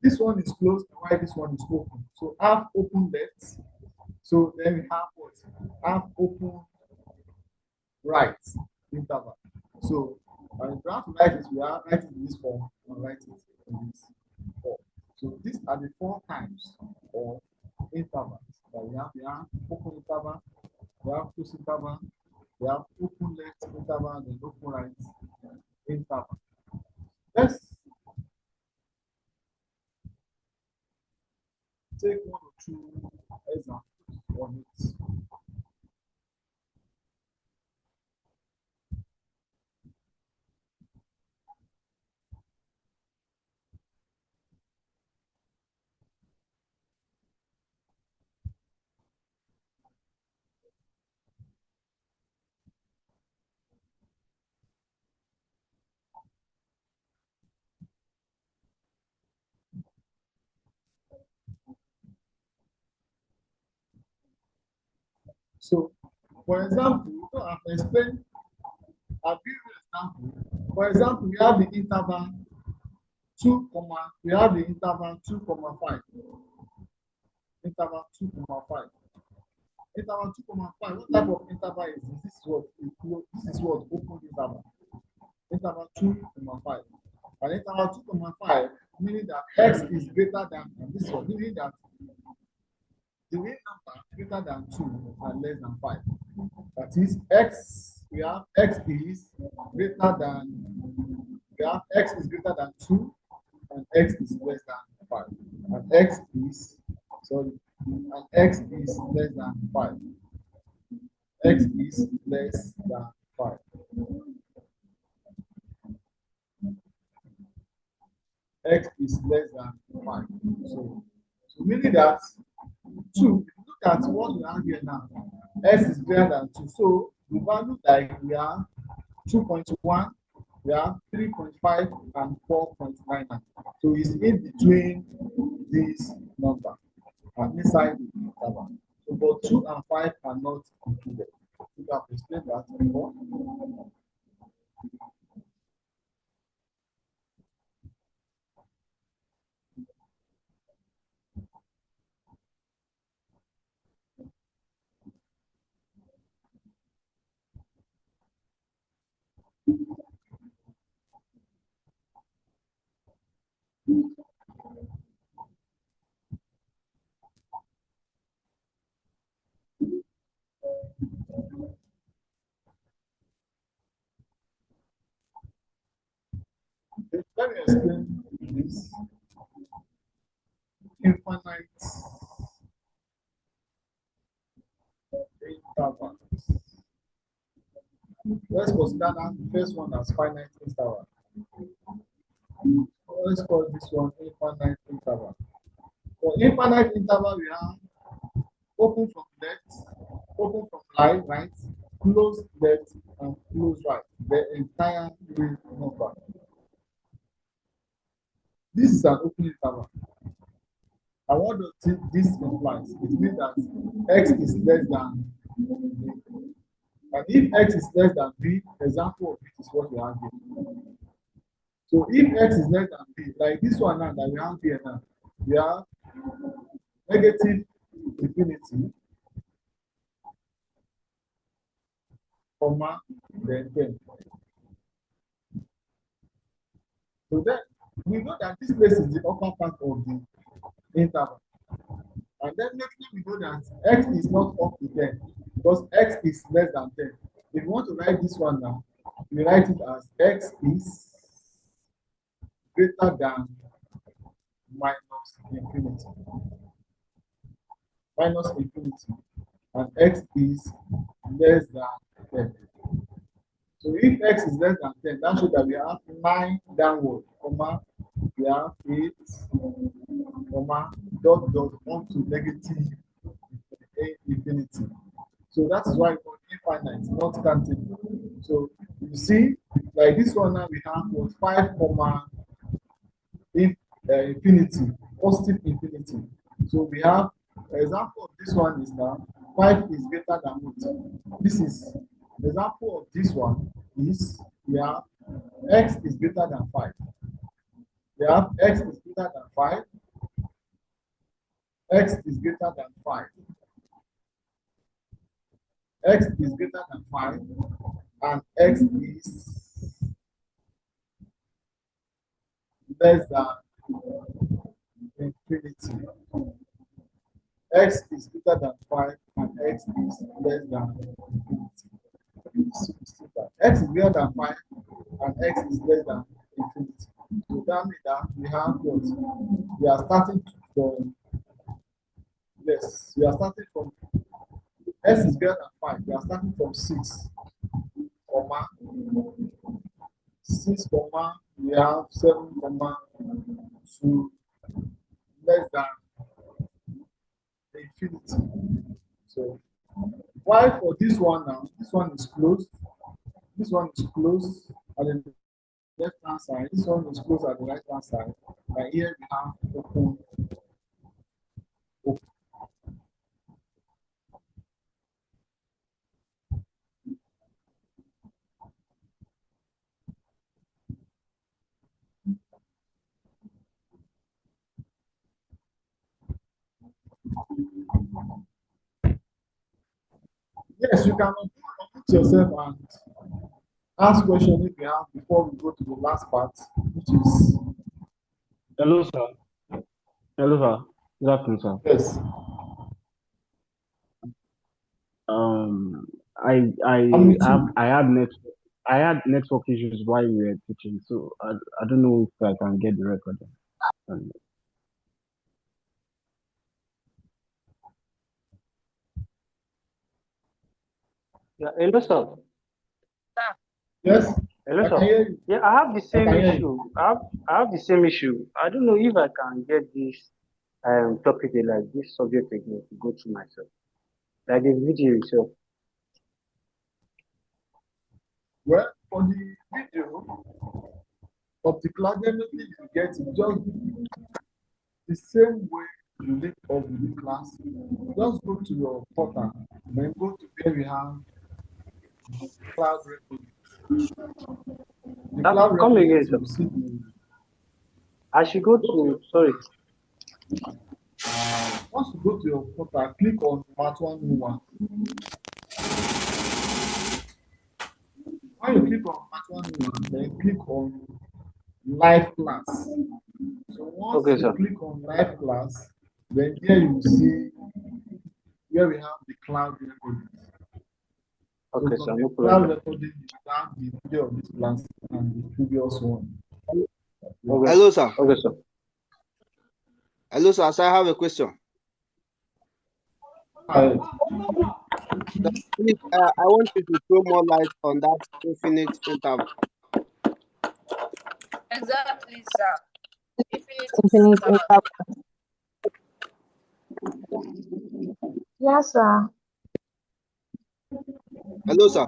this one is closed and while this one is open. So half open left. So then we have what? Half open right interval. So if you have to write it, we are writing in this form and write it in this form. So these are the 4 times of intervals that we have. We have open interval, we have closed interval, we have open left interval, and open right interval. Let's take 1 or 2 examples on it. So, for example, I've explained, I'll give you an example. For example, we have the interval 2, we have the interval 2,5. Interval 2,5. Interval 2,5. What type of interval is this? This is what open interval. Interval 2,5. And interval 2,5 meaning that x is greater than, and this one meaning that the real number greater than 2 and less than 5. That is x, we have x is greater than, we have x is greater than 2 and x is less than 5. And x is, and x is less than 5. X is less than 5. x is less than 5. So meaning that 2, if you look at what we have here now, x is greater than 2. So the value like we have 2.1, we have 3.5 and 4.99. So it's in between this number and inside the interval. So but 2 and 5 are not included. You have explained that before. Let me explain this infinite interval. Let's consider that the first one as finite interval. Let's call this one infinite interval. For infinite interval, we have open from left, open from right, close left, and close right. The entire real number. This is an open interval. And what does this implies? It means that x is less than b. And if x is less than b, example of it is what we have here. So if x is less than b, like this one now that we have here now, we have negative infinity, comma, then 10. So then we know that this place is the upper part of the interval. And definitely we know that x is not up to 10 because x is less than 10. If you want to write this one now, we write it as x is greater than minus infinity. Minus infinity. And x is less than 10. So if x is less than 10, that shows that we have 9 downward, comma, we have 8, comma, dot, dot, on to negative infinity. So that is why we call infinite, not countable. So you see, like this one now we have was 5, comma, infinity, positive infinity. So we have example of this one is now 5 is greater than what? This is example of this one is we have x is greater than 5. We have x is greater than 5. X is greater than 5. X is greater than 5 and x is less than infinity. X is greater than 5 and x is less than infinity. X is greater than 5 and x is less than infinity. So that means that we have what? We are starting from, yes, we are starting from x is greater than 5. We are starting from 6, comma, 6, comma, we have 7, comma, 2, less than infinity. So why for this one now? This one is closed. This one is closed at the left hand side. This one is closed at the right hand side. And here we have open. Open. Yes, you can unmute yourself and ask questions if you have before we go to the last part, which is Hello, sir. Hello, sir. Good afternoon, sir. yes. I had network issues while we were teaching, so I don't know if I can get the record. Yeah, hello, sir. Yes. Hello, I can sir. hear you. Yeah, I have the I same can hear you. issue. I have the same issue. I don't know if I can get this topic like this subject again to go to myself. Like the video itself. Well, for the video of the class, definitely you get it just the same way you link up with the class. Just go to your portal, then go to where we have cloud recording. The cloud Come again, recordings, sir. you see the I should go go to to your sorry. once you go to your portal, click on MTH101. When you click on MTH101, then click on live class. So once Okay, you sir. click on live class, then here you will see where we have the cloud recording. So Okay, from sir. the No cloud problem. recording, you have the video of this class and the previous one. Okay. Hello, sir. Okay, sir. Hello, sir. So I have a question. Hi. Please, I want you to throw more light on that infinite interval. Exactly, sir. Infinite Infinite interval. interval. Yes, sir. Hello, sir.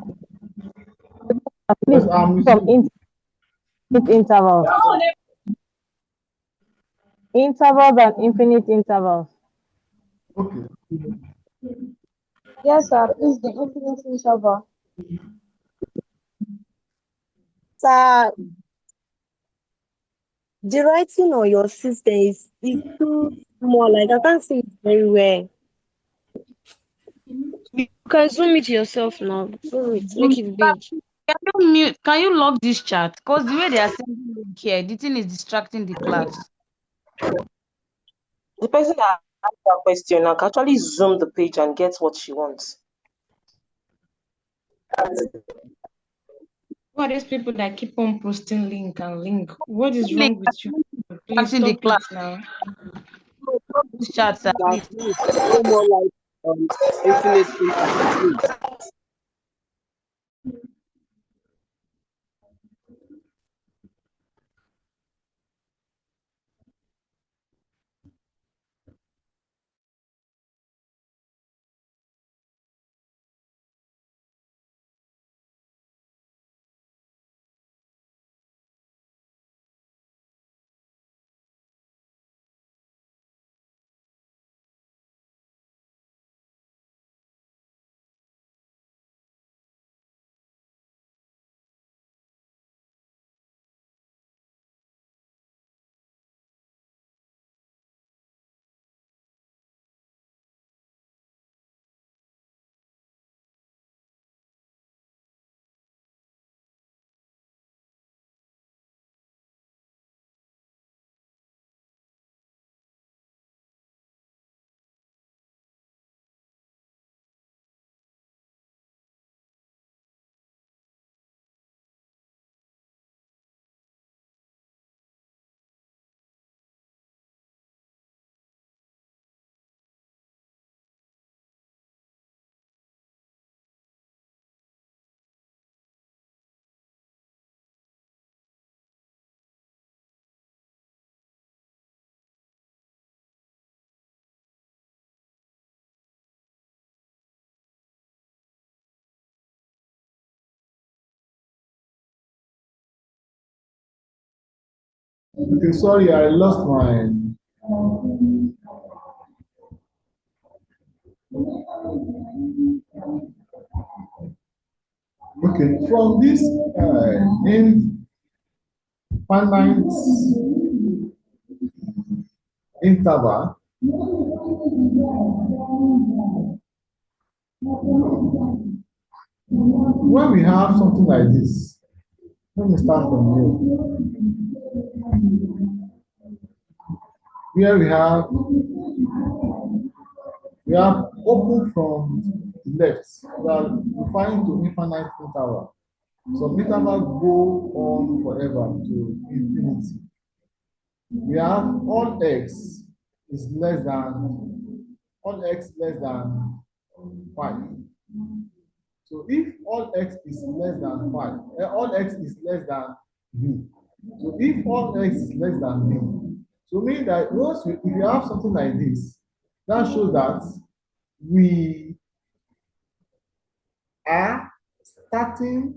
Yes, Please, I'm with some you. infinite intervals. Intervals and infinite intervals. Okay. Yes, sir. Please, the infinite interval. Sir, the writing on your system is too small. Like, I can't see it very well. You can zoom it yourself now. Zoom it. Make it big. Can you mute? Can you lock this chat? Because the way they are sending link here, the thing is distracting the class. The person that asked that question now can actually zoom the page and get what she wants. Who are these people that keep on posting link and link? What is wrong Link with you? Please distracting the stop it class. now. Stop This chat, sir, that. please. Please throw more light on infinite interval, please. Okay, sorry, I lost my. Okay, from this infinite interval, when we have something like this, let me start from here. Here we have open from the left. We are referring to infinite interval. So interval go on forever to infinity. We have all x less than 5. So if all x is less than 5, all x is less than b. So if all x is less than b, so mean that if you have something like this, that shows that we are starting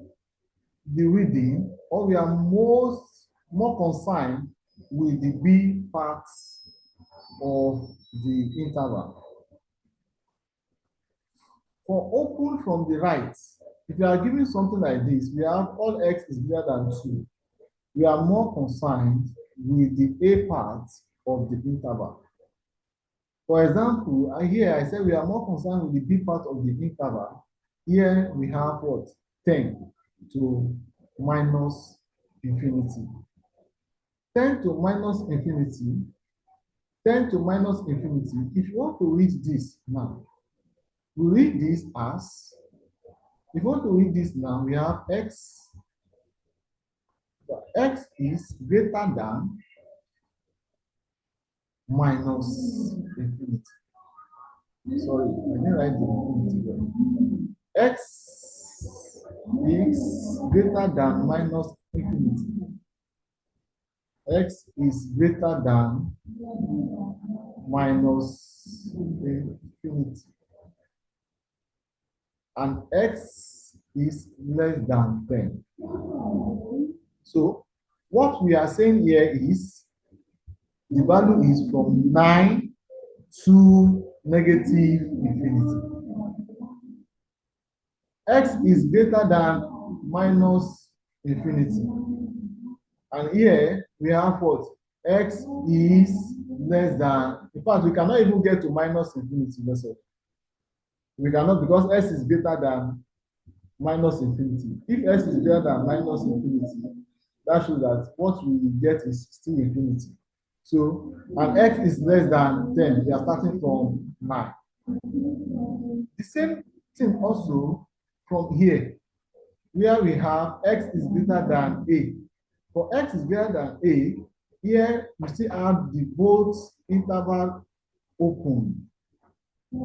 the reading, or we are more concerned with the b parts of the interval. For open from the right, if you are given something like this, we have all x is greater than 2. We are more concerned with the a part of the interval. For example, here I said we are more concerned with the b part of the interval. Here we have what? 10 to minus infinity. 10 to minus infinity. 10 to minus infinity. If you want to read this now, we read this as, if you want to read this now, we have x is greater than minus infinity. Sorry, I didn't write the infinity there. X is greater than minus infinity. X is greater than minus infinity. And x is less than 10. So what we are saying here is the value is from 9 to negative infinity. X is greater than minus infinity. And here we have what? X is less than, in fact, we cannot even get to minus infinity. We cannot, because x is greater than minus infinity. If x is greater than minus infinity, that shows that what we get is still infinity. So, and x is less than 10. We are starting from 9. The same thing also from here, where we have x is greater than a. For x is greater than a, here we still have the both interval open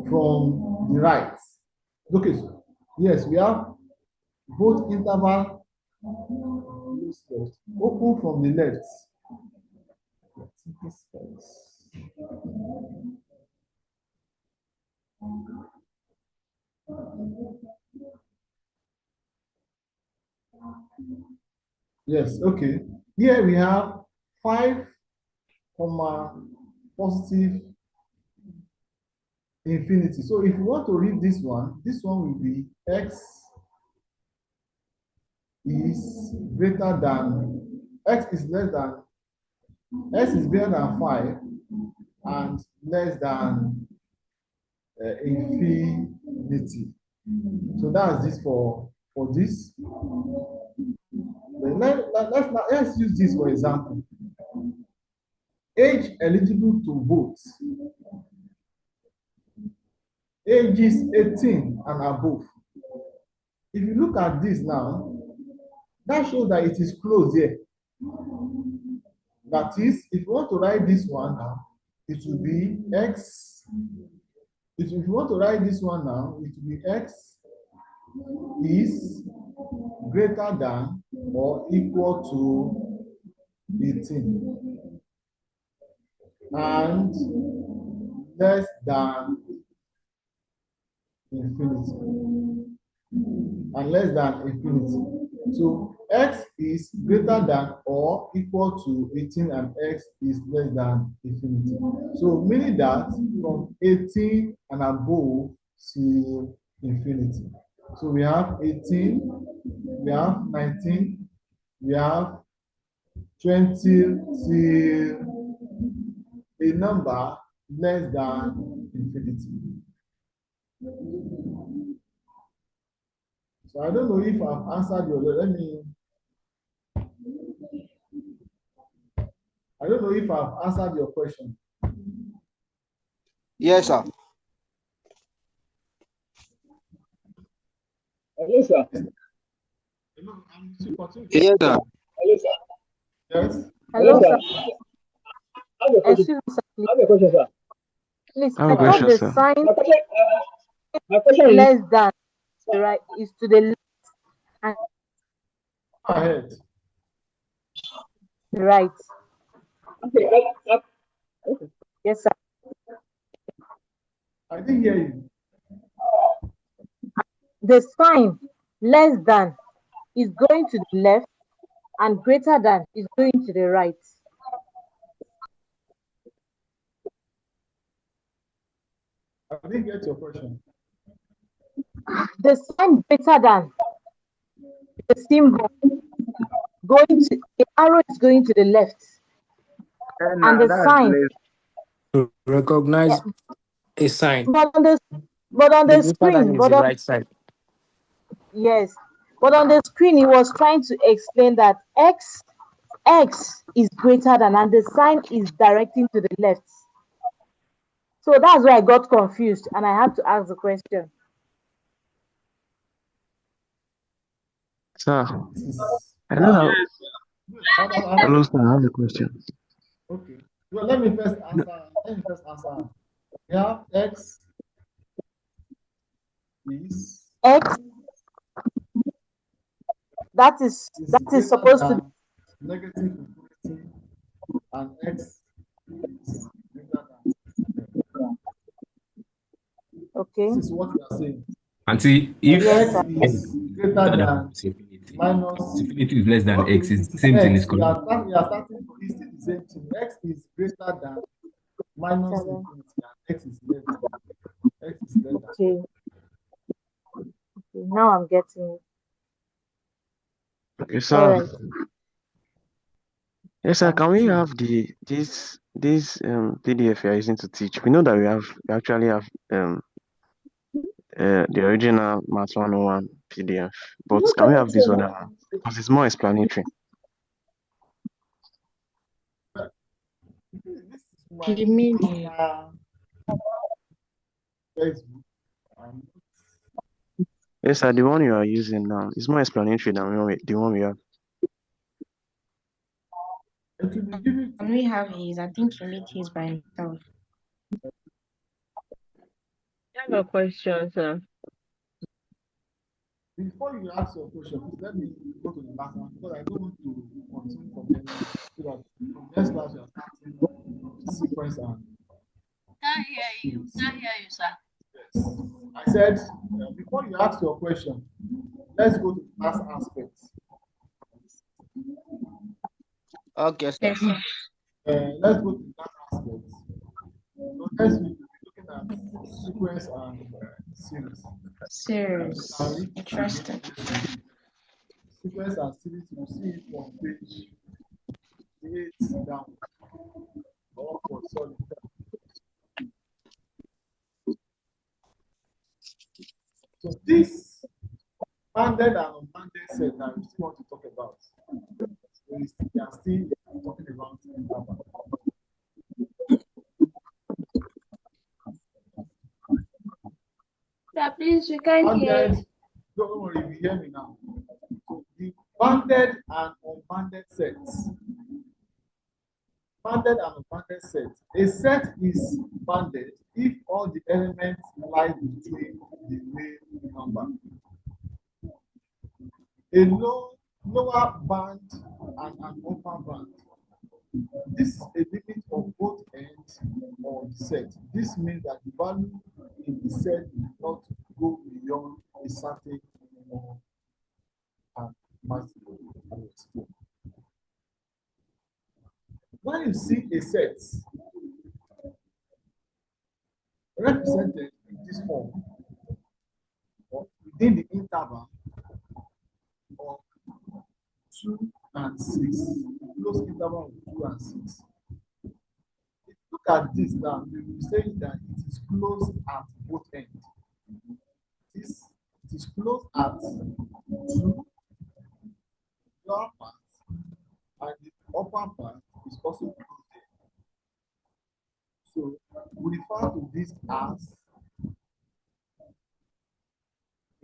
from the right. Okay, so yes, we have both interval open from the left. Yes, okay. Here we have 5, positive infinity. So if you want to read this one will be x is greater than, x is less than, x is greater than 5 and less than infinity. So that's this for this. Let's use this for example. Age eligible to vote. Age is 18 and above. If you look at this now, that shows that it is close here. That is, if you want to write this one now, it will be x. If you want to write this one now, it will be x is greater than or equal to 18 and less than infinity. And less than infinity. So x is greater than or equal to 18 and x is less than infinity. So meaning that from 18 and above to infinity. So we have 18, we have 19, we have 20 till a number less than infinity. So I don't know if I've answered I don't know if I've answered your question. Yes, sir. Hello, sir. Yes, sir. Hello, sir. Yes. Hello, sir. Excuse me, sir. I have a question, sir. Please, I have I a thought question, the sir. sign My question is less than the right, is to the left and Ahead. the right. Yes, sir. I didn't hear you. The sign less than is going to the left and greater than is going to the right. I didn't get your question. The sign greater than, the symbol going to, the arrow is going to the left, and the sign To recognize a sign. but on the The greater than screen, is the right side. yes, but on the screen he was trying to explain that x is greater than, and the sign is directing to the left. So that's why I got confused and I had to ask the question. Sir, I don't know. Hello, sir. I have a question. Okay. Well, let me first answer. Yeah, x is X, that is supposed to be negative infinity, and x is greater than. okay. This is what we are saying. Auntie, if X n is greater than minus infinity is less than okay, x, it's the same thing. X, It's we correct. are starting to list the same thing. X is greater than minus infinity, and x is less than. X is less than. Okay. Now I'm getting it. Okay, All sir. right. Yes, sir. Can we have this PDF you are using to teach? We know that we actually have the original Math 101 PDF, but can we have this one because it's more explanatory? You mean it? Facebook. Yes, sir. The one you are using now is more explanatory than the one we have. Can we have his? I think he made his by himself. I have a question, sir. Before you ask your question, please let me go to the last one because I don't want to continue from there so that from next class you are starting sequence and. Can't hear you. Can't hear you, sir. Yes. I said before you ask your question, let's go to the last aspect. Okay, sir. Yes, sir. Let's go to the last aspect. So next week we'll be looking at sequence and series. Series. Interesting. Sequence and series, you will see it from page 8 down. Sorry. So this banded and unbanded set that we still want to talk about. We are still talking about interval. Sir, please, we can't hear you. Don't worry, you hear me now. So the banded and unbanded sets. Banded and unbanded set. A set is banded if all the elements lie between the main number. A lower band and an upper band. This is a limit of both ends of the set. This means that the value in the set will not go beyond a certain maximum. When you see a set represented in this form, or within the interval of 2 and 6, close interval of 2 and 6. If you look at this now, we will say that it is closed at both ends. It is closed at 2, lower part, and the upper part is also closed there. So we refer to this as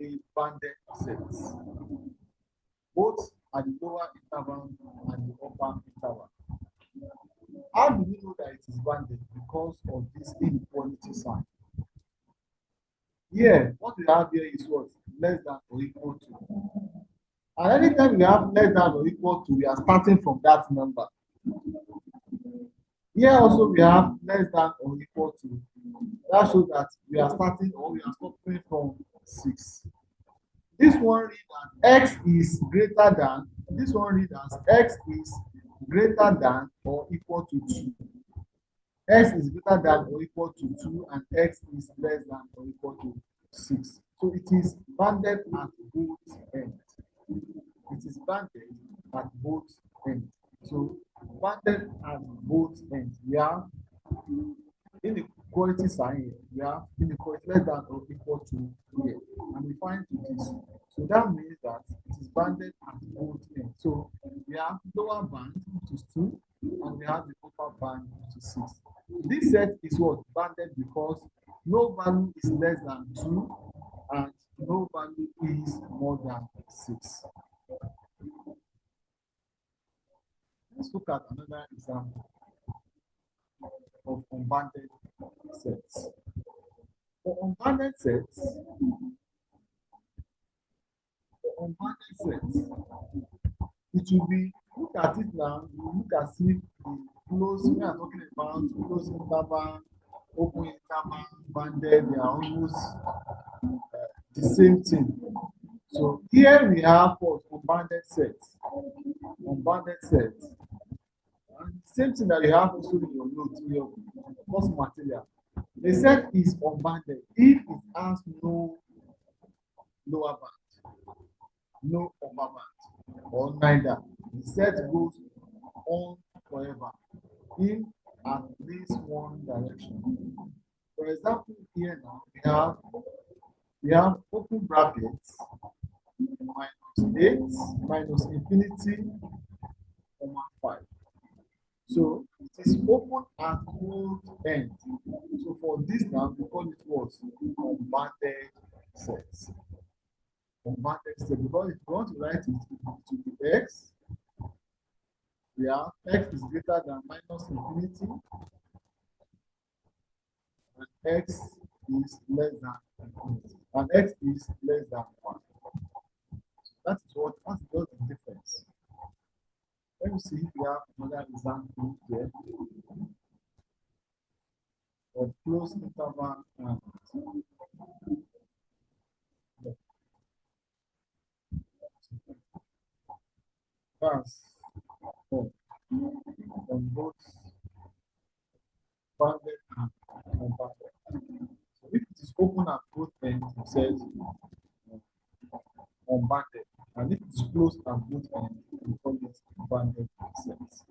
a banded set, both at the lower interval and the upper interval. How do we know that it is banded? Because of this inequality sign. Here, what we have here is what? less than or equal to. And anytime we have less than or equal to, we are starting from that number. Here also we have less than or equal to. That shows that we are starting or we are stopping from 6. This one reads as x is greater than, this one reads as x is greater than or equal to 2. X is greater than or equal to 2 and x is less than or equal to 6. So it is bounded at both ends. It is bounded at both ends. So bounded at both ends. We have inequality sign, we have inequality less than or equal to here. And we find this. So that means that it is bounded at both ends. So we have lower band, which is 2, and we have the upper band, which is 6. This set is what? Bounded because no value is less than 2 and no value is more than 6. Let's look at another example of unbounded sets. For unbounded sets, it will be, look at it now, you look at it, the close, we are talking about close interval, open interval, bounded, they are almost the same thing. So here we have what? Unbounded sets. Unbounded sets. And the same thing that you have also in your notes, in your course material. The set is unbounded if it has no lower band, no upper band, or neither. The set goes on forever in at least one direction. For example, here now we have open brackets -8 minus infinity, 5. So it is open at both ends. So for this now, we call it what? Unbounded sets. Unbounded set. Because if you want to write it, to be x, we have x is greater than minus infinity, and x is less than infinity, and x is less than 1. That is what, that's just the difference. Let me see if we have another example here of closed interval and pass on both bounded and unbounded. So if it is open at both ends, it says unbounded, and if it is closed at both ends, we call it bounded sets.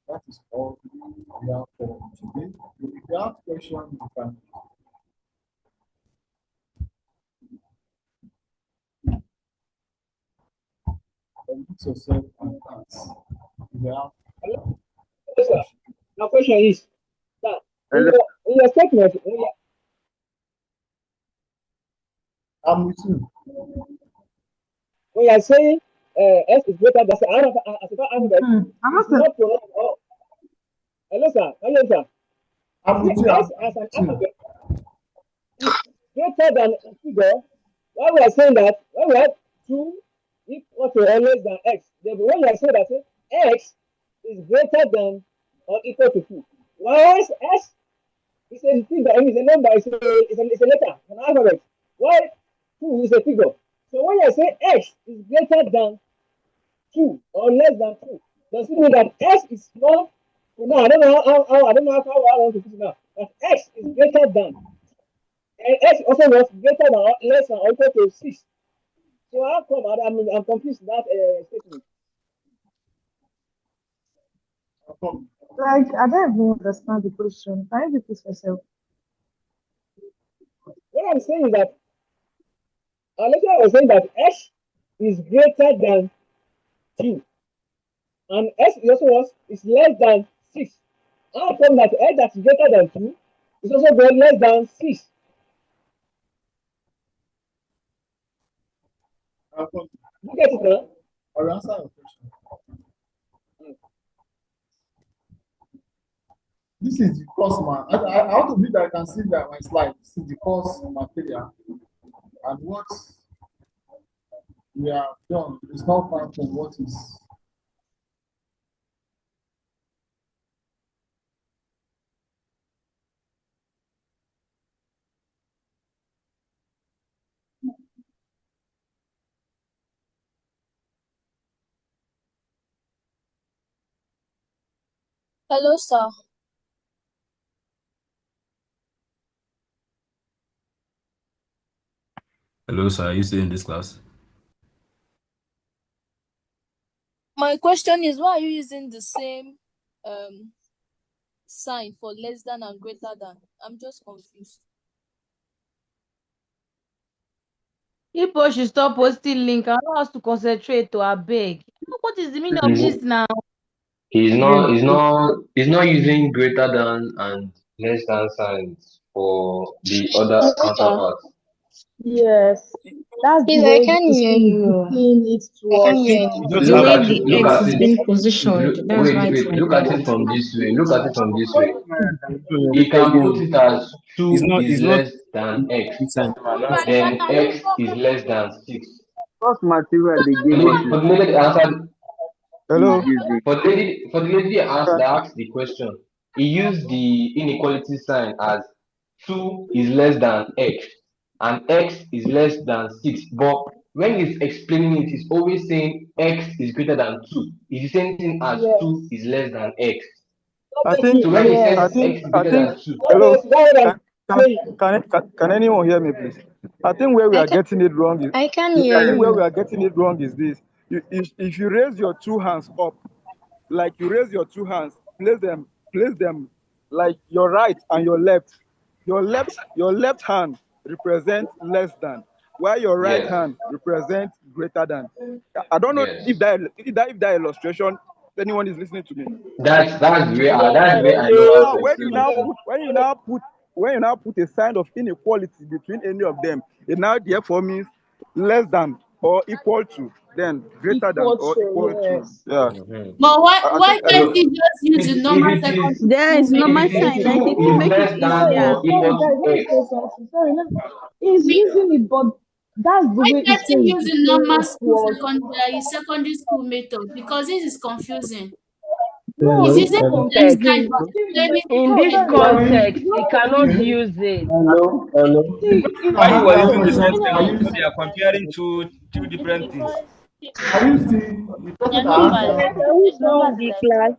That is all we have for today. If you have questions, you can unmute yourself and ask. If you have Yes, sir. My question is, sir, in your statement, I'm with you. when you are saying S is greater than alphabet, it's not pronounced. Hello, sir. Hello, sir. I'm with you. S as an alphabet is greater than a figure. Why we are saying that? When we have 2 equal to or less than x, then when we are saying that x is greater than or equal to 2, whereas s is a figure, I mean, it's a number, it's a letter, an alphabet. Why 2 is a figure? So when you say x is greater than 2 or less than 2, does it mean that x is not? No, I don't know how I don't know how I want to put it now. That x is greater than, and x also was greater than or less than or equal to 6. So how come I'm confused with that statement? Like, I don't even understand the question. Can you repeat yourself? What I'm saying is that later I was saying that x is greater than 2, and x is also was is less than 6. How come that x that is greater than 2 is also less than 6? You get it now? I'll answer your question. This is the course, man. I want to be that I can see that my slide. This is the course material. and what we have done is not far from what is. Hello, sir. Hello, sir. Are you still in this class? My question is, why are you using the same sign for less than and greater than? I'm just confused. People should stop posting link. I want us to concentrate to our beg. What is the meaning of this now? He's not using greater than and less than signs for the other Hello, sir. counterparts. Yes, that's the Please, I way can the hear school is you. taking it I can towards. hear you. You just The Look have way at to it. the Look X at is it. being positioned, that's why it's like Look that. at it from this way. Look at it from this way. do You can put it as it's 2 not is it's not less than x, this sign. then x is less than 6. First material they For gave us the, is for the lady that answered, Hello? using. for the lady that asked the question, he used the inequality sign as 2 is less than x and x is less than 6. But when he's explaining it, he's always saying x is greater than 2. It's the same thing as 2 Yes. is less than x. I think So when he says I Yes. think x is I greater think than 2, hello. Go ahead Can and can say it. can anyone hear me please? I think where we I are can getting it wrong is I can hear I think where we you. are getting it wrong is this. If you raise your two hands up, like you raise your two hands, place them like your right and your left. Your left hand represents less than, while your right yes, hand represents greater than. I don't know yes. if that illustration anyone is listening to me. That's where I know how Now to explain it. when you now put a sign of inequality between any of them, it now therefore means less than or equal to, then greater than Equal or to, equal to. yes. Yeah. Mhm. But I why think can't So you just use the if normal it is secondary There school is if normal it method? is sign, like two it will is make it less than easier. or Sorry, equal guys, to let me x, say something. Sorry, he's We using it, but that's the why way can't it's you saying use it's the saying normal it school was. secondary school method? Because this is confusing. No, It's hello, it's using not hello, the same confusing. sign but explaining In this Sorry, differently. context, it's he not cannot confusing. use it. hello, hello. See, The person it's that Why you asked are that using the question, same thing? are you So they are comparing two different things. the person that asked that question? Can we solve the class?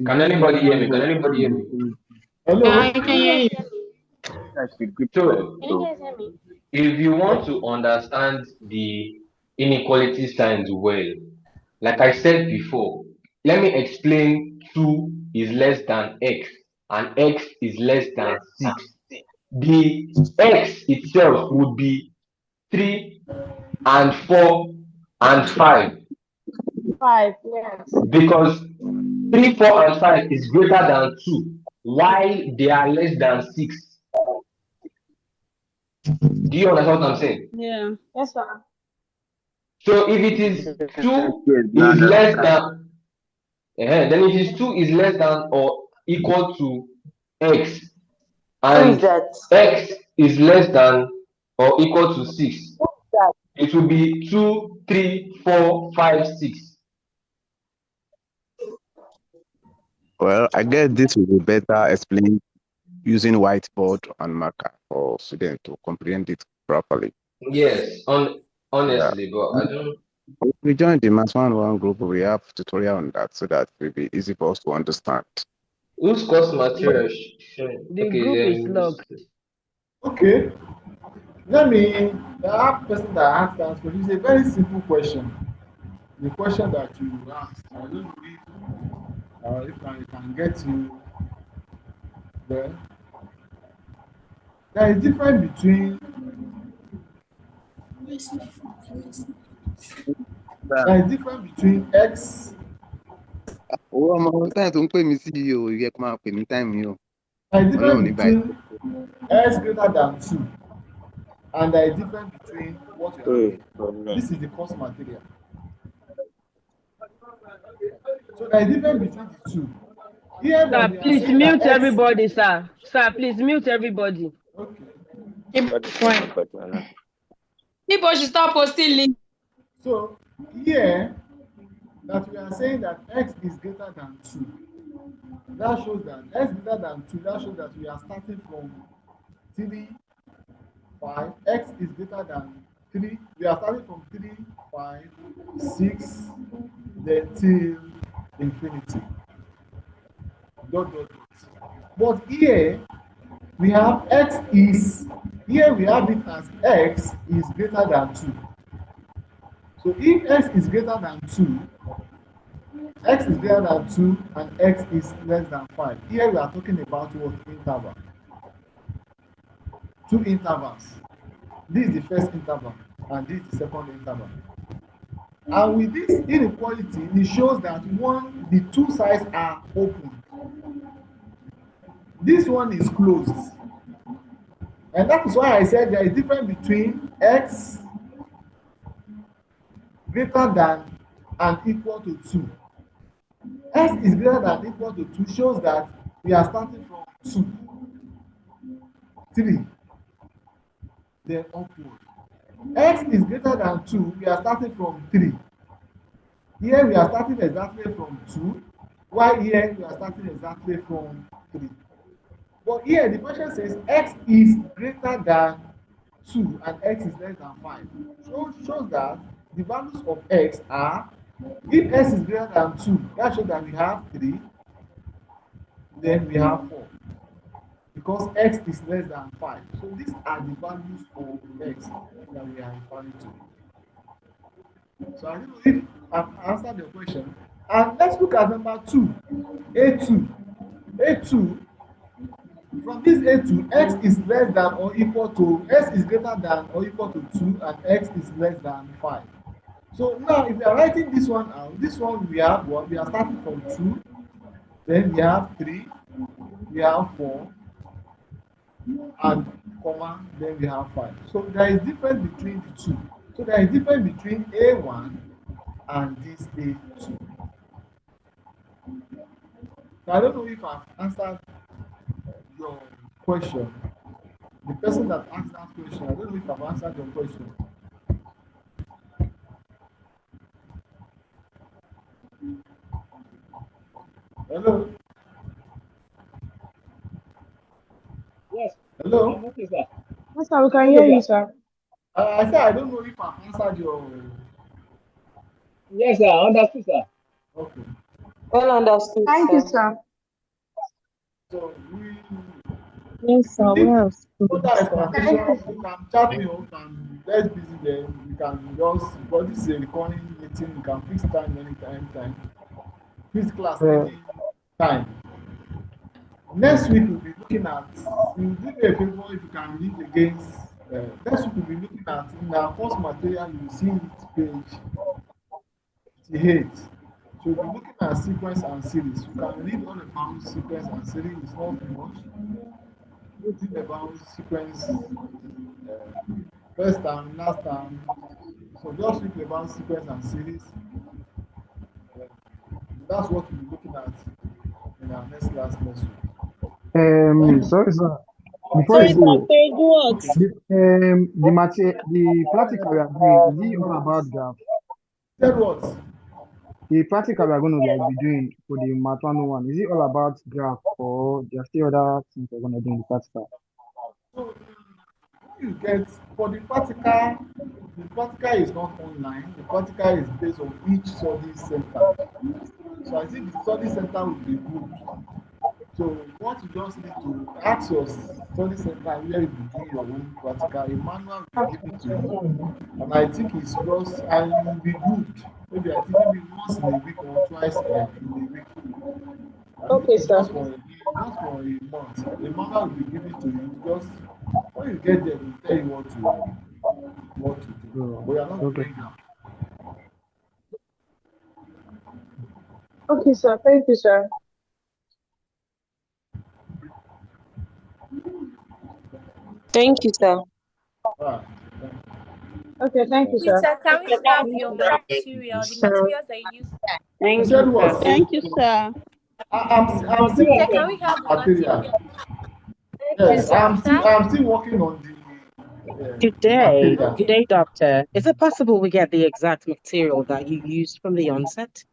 Can anybody hear me? Can anybody hear me? Yeah, I Hello? can hear you. That's a good So question. if you want to understand the inequality signs well, like I said before, let me explain 2 is less than x and x is less than 6. The x itself would be 3 and 4 and 5 Five, yes. because 3, 4, and 5 is greater than 2 while they are less than 6. Do you understand what I'm saying? Yeah. Yes, sir. So if it is Yes, 2 yes, we is less understand. than, then it is 2 is less than or equal to x Who is and that? x is less than or equal to 6. That It will be 2, 3, 4, 5, 6. Well, I guess this will be better explained using whiteboard and marker for students to comprehend it properly. Yes, Yeah. honestly, but I don't. If we join the Mass 101 group, we have tutorial on that so that it will be easy for us to understand. Whose course material? The Okay, group is then. locked. Okay. Let me, that person that asked that question, it's a very simple question. The question that you asked, I don't know if I can get you there. There is difference between X. Owó ọmọ táyà tó ń pè mí sí yìí o, ìyẹn kó máa pè mí táìmù yìí o. There is Ọlọ́run difference ní báyìí. between X greater than 2, and there is difference between what you are Hey, doing. problem. This is the course material. So there is difference between the two. Here Sir, that they are please saying that mute X. everybody, sir. Sir, please mute everybody. Okay. Keep quiet. People should stop posting links. So here that we are saying that x is greater than 2. That shows that x greater than 2. That shows that we are starting from 3, 5. X is greater than 3. We are starting from 3, 5, 6, then till infinity. Dot, dot, dot. But here we have x is, here we have it as x is greater than 2. So if x is greater than 2, x is greater than 2 and x is less than 5. Here we are talking about what interval? 2 intervals. This is the first interval and this is the second interval. And with this inequality, it shows that the two sides are open. This one is closed. And that is why I said there is difference between x greater than and equal to 2. X is greater than equal to 2 shows that we are starting from 2, 3, then upward. X is greater than 2, we are starting from 3. Here we are starting exactly from 2, while here we are starting exactly from 3. But here the question says x is greater than 2 and x is less than 5. So shows that the values of x are, if x is greater than 2, that shows that we have 3, then we have 4. Because x is less than 5. So these are the values of x that we are referring to. So I don't know if I've answered your question. And let's look at number 2, A2. A2, from this A2, x is less than or equal to, x is greater than or equal to 2 and x is less than 5. So now if we are writing this one out, this one we have what? We are starting from 2, then we have 3, we have 4, and comma, then we have 5. So there is difference between the two. So there is difference between A1 and this A2. Now, I don't know if I've answered your question. The person that asked that question, I don't know if I've answered your question. Hello? Yes. Hello? Okay, sir. Yes, sir, we can hear you, sir. I said I don't know if I've answered your... Yes, sir. Understood, sir. Okay. Well understood, Thank sir. you, sir. So we... Yes, sir. Well, Further Thank explanation, you. you can chat me up and let's busy there. You can just, because this is a recording meeting, you can fix time anytime. Fix class any time. Next week we'll be looking at, we'll do me a favor if you can read against, next week we'll be looking at, in our course material, you will see it page 58. So we'll be looking at sequence and series. You can read all about sequence and series, it's not too much. Read about sequence, first time, last time. So just read about sequence and series. That's what we'll be looking at in our next class next week. Sorry, sir. Before sorry, you sir. go, Page what? the practical we are doing, is it all about graph? Said what? The practical we are going to be doing for the Math 101, is it all about graph or there are still other things we're going to do in the practical? So you get for the practical is not online. The practical is based on each study center. So I think the study center will be good. So what you just need to ask your study center where you be doing your own practical. A manual will be given to you, and I think it's just and it will be good. Maybe I think maybe once in a week or twice in a week. Okay, sir. Just for a month. A manual will be given to you. Just when you get there, they'll tell you what to do. But you are not doing now. Okay, sir. Thank you, sir. Thank you, sir. Okay, thank you, sir. Peter, can we have your material, the materials that you use? You said what? Thank you, sir. I'm still Peter, working can on we have the the material. material? Yes, Sir? I'm still working on Good day, doctor. Is it possible we get the exact material that you used from the onset?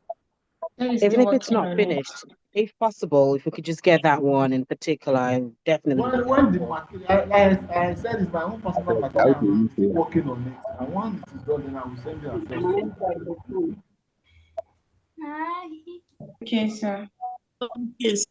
That is Even still if it's working not on it. finished, if possible, if we could just get that one in particular, I would definitely When, need that. when the material, I said it's my own personal material, and I'm still working on it. And once it is done, then I will send you a first. Okay, sir. Yes.